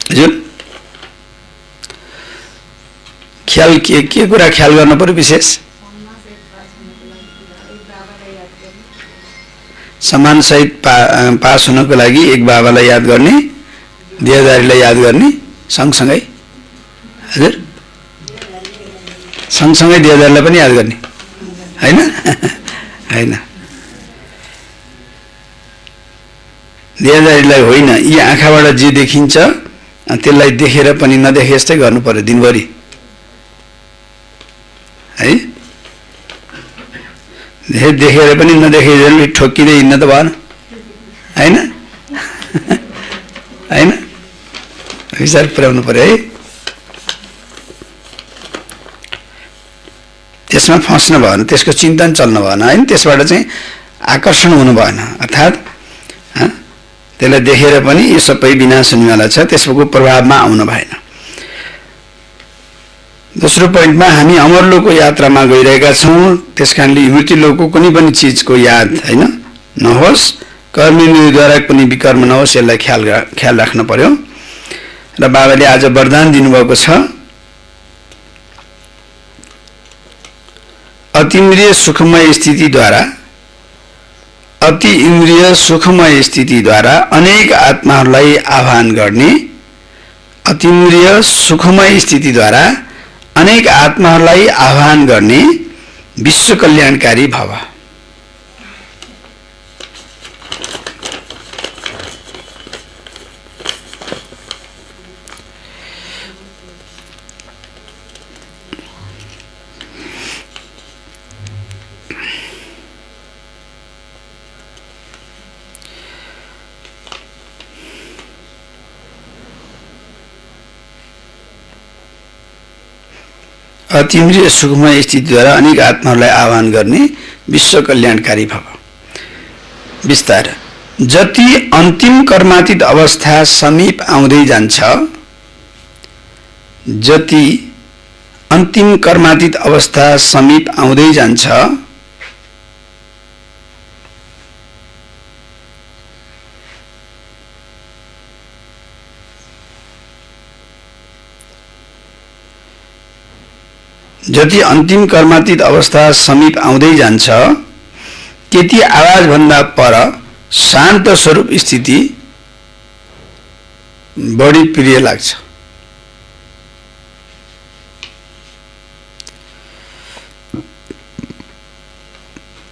हजुर, ख्याल के कुरा ख्याल गर्न पर्यो विशेष? सम्मानसहित पास हुनको लागि एक बाबालाई याद गर्ने, देहधारीलाई याद गर्ने, सँगसँगै हजुर सँगसँगै देहधारीलाई पनि याद गर्ने होइन? होइन, देहधारीलाई होइन। यी आँखाबाट जे देखिन्छ त्यसलाई देखेर पनि नदेखे जस्तै गर्नु पर्यो दिनभरि है। देखेर पनि नदेखे ठोकिँदै हिँड्न त भएन होइन? होइन, विचार पुर्याउनु पर्यो है। त्यसमा फस्न भएन, त्यसको चिन्तन चल्नु भएन होइन, त्यसबाट चाहिँ आकर्षण हुनु भएन। अर्थात् त्यसलाई देखेर पनि यो सबै विनाश हुनेवाला छ, त्यसको प्रभावमा आउनु भएन। दोस्रो पोइन्टमा, हामी अमरलोकको यात्रामा गइरहेका छौँ, त्यसकारणले मृत्युलोकको कुनै पनि चिजको याद होइन नहोस्। कर्मेन्द्रियद्वारा कुनै विकर्म नहोस्, यसलाई ख्याल राख्न पर्यो। र बाबाले आज वरदान दिनुभएको छ, अति इन्द्रिय सुखमय स्थितिद्वारा अनेक आत्माहरूलाई आह्वान गर्ने, अतीन्द्रिय सुखमय स्थितिद्वारा अनेक आत्माहरूलाई आह्वान गर्ने विश्व कल्याणकारी भव। अतीन्द्रिय सुखमय स्थितिद्वारा अनेक आत्माहरूलाई आह्वान गर्ने विश्व कल्याणकारी भव। विस्तार, जति अन्तिम कर्मातीत अवस्था समीप आउँदै जान्छ, जति अन्तिम कर्मातीत अवस्था समीप आउँदै जान्छ, जति अन्तिम कर्मातीत अवस्था समीप आउँदै जान्छ, त्यति आवाजभन्दा पर शान्त स्वरूप स्थिति बढी प्रिय लाग्छ।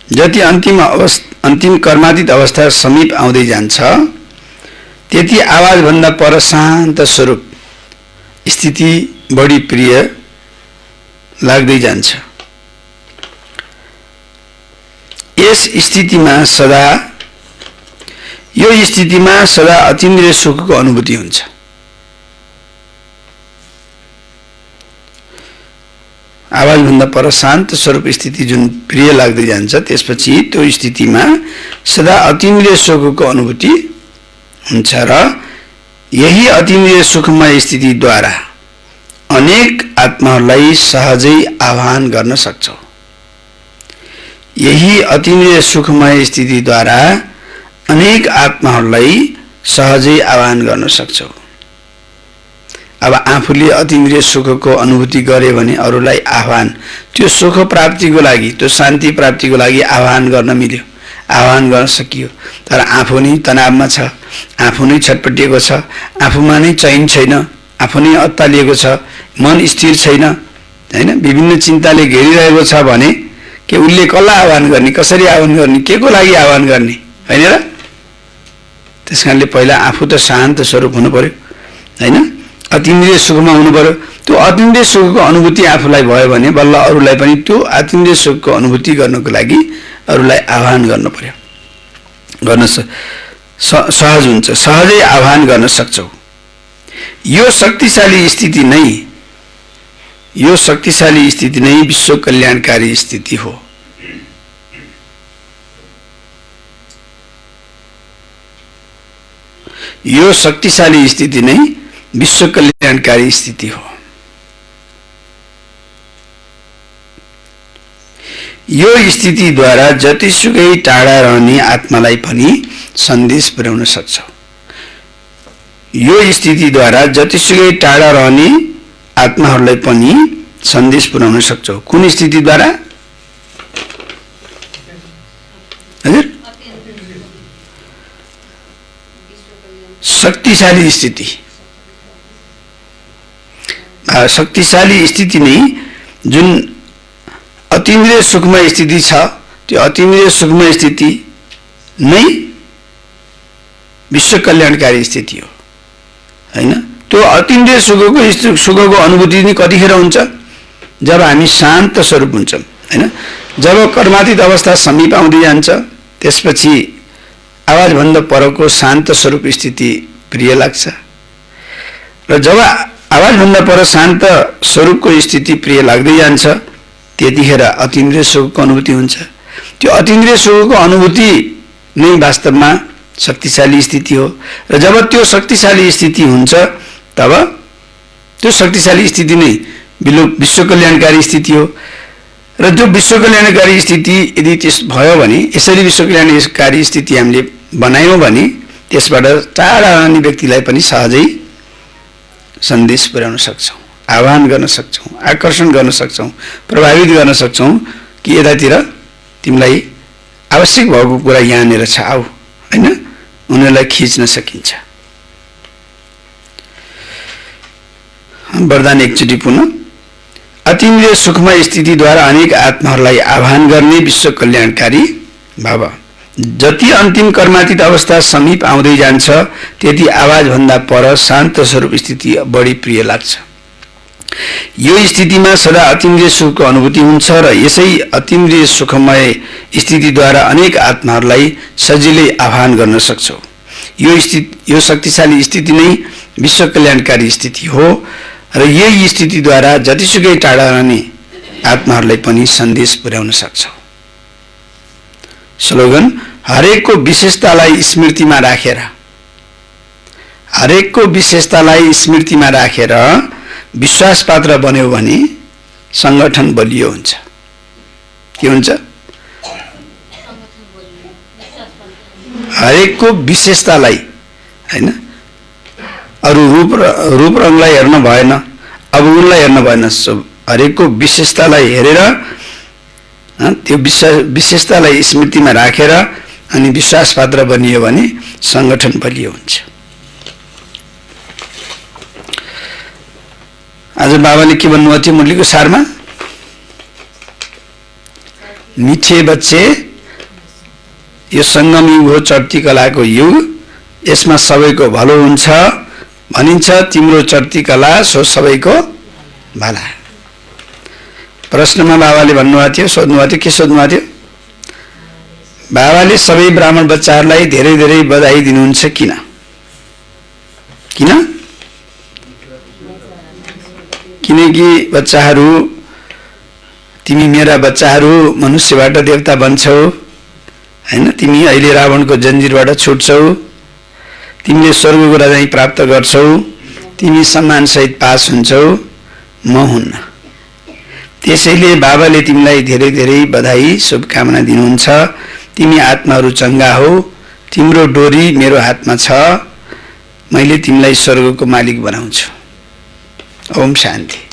जति अन्तिम कर्मातीत अवस्था समीप आउँदै जान्छ त्यति आवाजभन्दा पर शान्त स्वरूप स्थिति बढी प्रिय लाग्दै जान्छ। यो स्थितिमा सदा अतीन्द्रिय सुखको अनुभूति हुन्छ। आवाजभन्दा पर शान्त स्वरूप स्थिति जुन प्रिय लाग्दै जान्छ त्यसपछि त्यो स्थितिमा सदा अतीन्द्रिय सुखको अनुभूति हुन्छ र यही अतीन्द्रिय सुखमय स्थितिद्वारा अनेक आत्माहरूलाई सहजै आह्वान गर्न सक्छौ। यही अतीन्द्रिय सुखमय स्थितिद्वारा अनेक आत्माहरूलाई सहजै आह्वान गर्न सक्छौ। अब आफूले अतीन्द्रिय सुखको अनुभूति गरे भने अरूलाई आह्वान, त्यो सुख प्राप्तिको लागि, त्यो शान्ति प्राप्तिको लागि आह्वान गर्न मिल्यो, आह्वान गर्न सकियो। तर आफू नै तनावमा छ, आफू नै छटपटिएको छ, आफूमा नै चैन छैन, आफू नै अत्तालिएको छ, मन स्थिर छैन, हैन, विभिन्न चिन्ताले घेरिरहेको छ भने के उसले कसलाई आह्वान गर्ने, कसरी आह्वान गर्ने, के को लागि आह्वान गर्ने, हैन र? त्यसकारणले पहिला आफू त शान्त स्वरूप हुनु पर्यो, हैन, अतीन्द्रिय सुखमा हुनु पर्यो। त्यो अतीन्द्रिय सुखको अनुभूति आफूलाई भयो भने बल्ल अरूलाई पनि त्यो अतीन्द्रिय सुखको अनुभूति गर्नको लागि अरूलाई आह्वान गर्नु पर्यो, गर्न सहज हुन्छ, सहजै आह्वान गर्न सक्छौ। यो शक्तिशाली स्थिति नै विश्व कल्याणकारी स्थिति हो। यो शक्तिशाली स्थिति नै विश्व कल्याणकारी स्थिति हो। यो स्थितिद्वारा जतिसुकै टाढा रहने आत्मालाई पनि सन्देश पुर्याउन सक्छौ। यो स्थितिद्वारा जतिसुकै टाढा रहने आत्माहरूलाई पनि सन्देश पुर्याउन सक्छौ। कुन स्थितिद्वारा? हजुर, शक्तिशाली स्थिति। शक्तिशाली स्थिति नै जुन अतीन्द्रिय सुखमय स्थिति छ, त्यो अतीन्द्रिय सुखमय स्थिति नै विश्व कल्याणकारी स्थिति हो, हैन? त्यो अतीन्द्रिय सुखको अनुभूति नै कतिखेर हुन्छ? जब हामी शान्त स्वरूप हुन्छौँ, हैन? जब कर्मातीत अवस्था समीप आउँदै जान्छ त्यसपछि आवाजभन्दा परको शान्त स्वरूप स्थिति प्रिय लाग्छ र जब आवाजभन्दा पर शान्त स्वरूपको स्थिति प्रिय लाग्दै जान्छ त्यतिखेर अतीन्द्रिय सुखको अनुभूति हुन्छ। त्यो अतीन्द्रिय सुखको अनुभूति नै वास्तवमा शक्तिशाली स्थिति हो र जब त्यो शक्तिशाली स्थिति हुन्छ तब त्यो शक्तिशाली स्थिति नै विश्व कल्याणकारी स्थिति हो र त्यो विश्व कल्याणकारी स्थिति यदि त्यस भयो भने, यसरी विश्व कल्याणकारी स्थिति हामीले बनायौँ भने त्यसबाट टाढा रहने व्यक्तिलाई पनि सहजै सन्देश पुर्याउन सक्छौँ, आह्वान गर्न सक्छौँ, आकर्षण गर्न सक्छौँ, प्रभावित गर्न सक्छौँ कि यतातिर तिमीलाई आवश्यक भएको कुरा यहाँनिर छ, आऊ, हैन? उनीहरूलाई खिच्न सकिन्छ। वरदान एकचोटि पुनः। अतीन्द्रिय सुखमय स्थितिद्वारा अनेक आत्माहरूलाई आह्वान गर्ने विश्व कल्याणकारी भव। जति अन्तिम कर्मातीत अवस्था समीप आउँदै जान्छ त्यति आवाजभन्दा पर शान्त स्वरूप स्थिति बढी प्रिय लाग्छ। यो स्थितिमा सदा अतीन्द्रिय सुखको अनुभूति हुन्छ र यसै अतीन्द्रिय सुखमय स्थितिद्वारा अनेक आत्माहरूलाई सजिलै आह्वान गर्न सक्छौ। यो शक्तिशाली स्थिति नै विश्व कल्याणकारी स्थिति हो र यही स्थितिद्वारा जतिसुकै टाढा रहने आत्माहरूलाई पनि सन्देश पुर्याउन सक्छौ। स्लोगन: हरेकको विशेषतालाई स्मृतिमा राखेर, हरेकको विशेषतालाई स्मृतिमा राखेर विश्वास पात्र बन्यो भने संगठन बलियो हुन्छ। के हुन्छ? हरेकको विशेषतालाई, हैन, अरू रूप रङलाई हेर्न भएन, अब उनलाई हेर्न भएन, हरेकको विशेषतालाई हेरेर त्यो विशेषतालाई स्मृतिमा राखेर अनि विश्वास पात्र बनियो भने संगठन बलियो हुन्छ। आज बाबाले के भन्नुभएको थियो मुरलीको सारमा? मीठे बच्चे यो सङ्गम युग हो, चढ्ती कलाको युग, यसमा सबैको भलो हुन्छ भनिन्छ। तिम्रो चढ्ती कला सो सबैको भला। प्रश्नमा बाबाले भन्नुभएको थियो, सोध्नुभएको थियो, के सोध्नुभएको थियो? बाबाले सबै ब्राह्मण बच्चाहरूलाई धेरै धेरै बधाई दिनुहुन्छ किन? किन? किनकि बच्चाहरू, तिमी मेरा बच्चाहरू मनुष्यबाट देवता बन्छौ हैन। तिमी अहिले रावणको जन्जिरबाट छुट्छौ, तिमीले स्वर्गको राजधानी प्राप्त गर्छौ, तिमी सम्मानसहित पास हुन्छौ, म हुन्न। त्यसैले बाबाले तिमीलाई धेरै धेरै बधाई शुभकामना दिनुहुन्छ। तिमी आत्माहरू चङ्गा हौ, तिम्रो डोरी मेरो हातमा छ, मैले तिमीलाई स्वर्गको मालिक बनाउँछु। ओम शान्ति।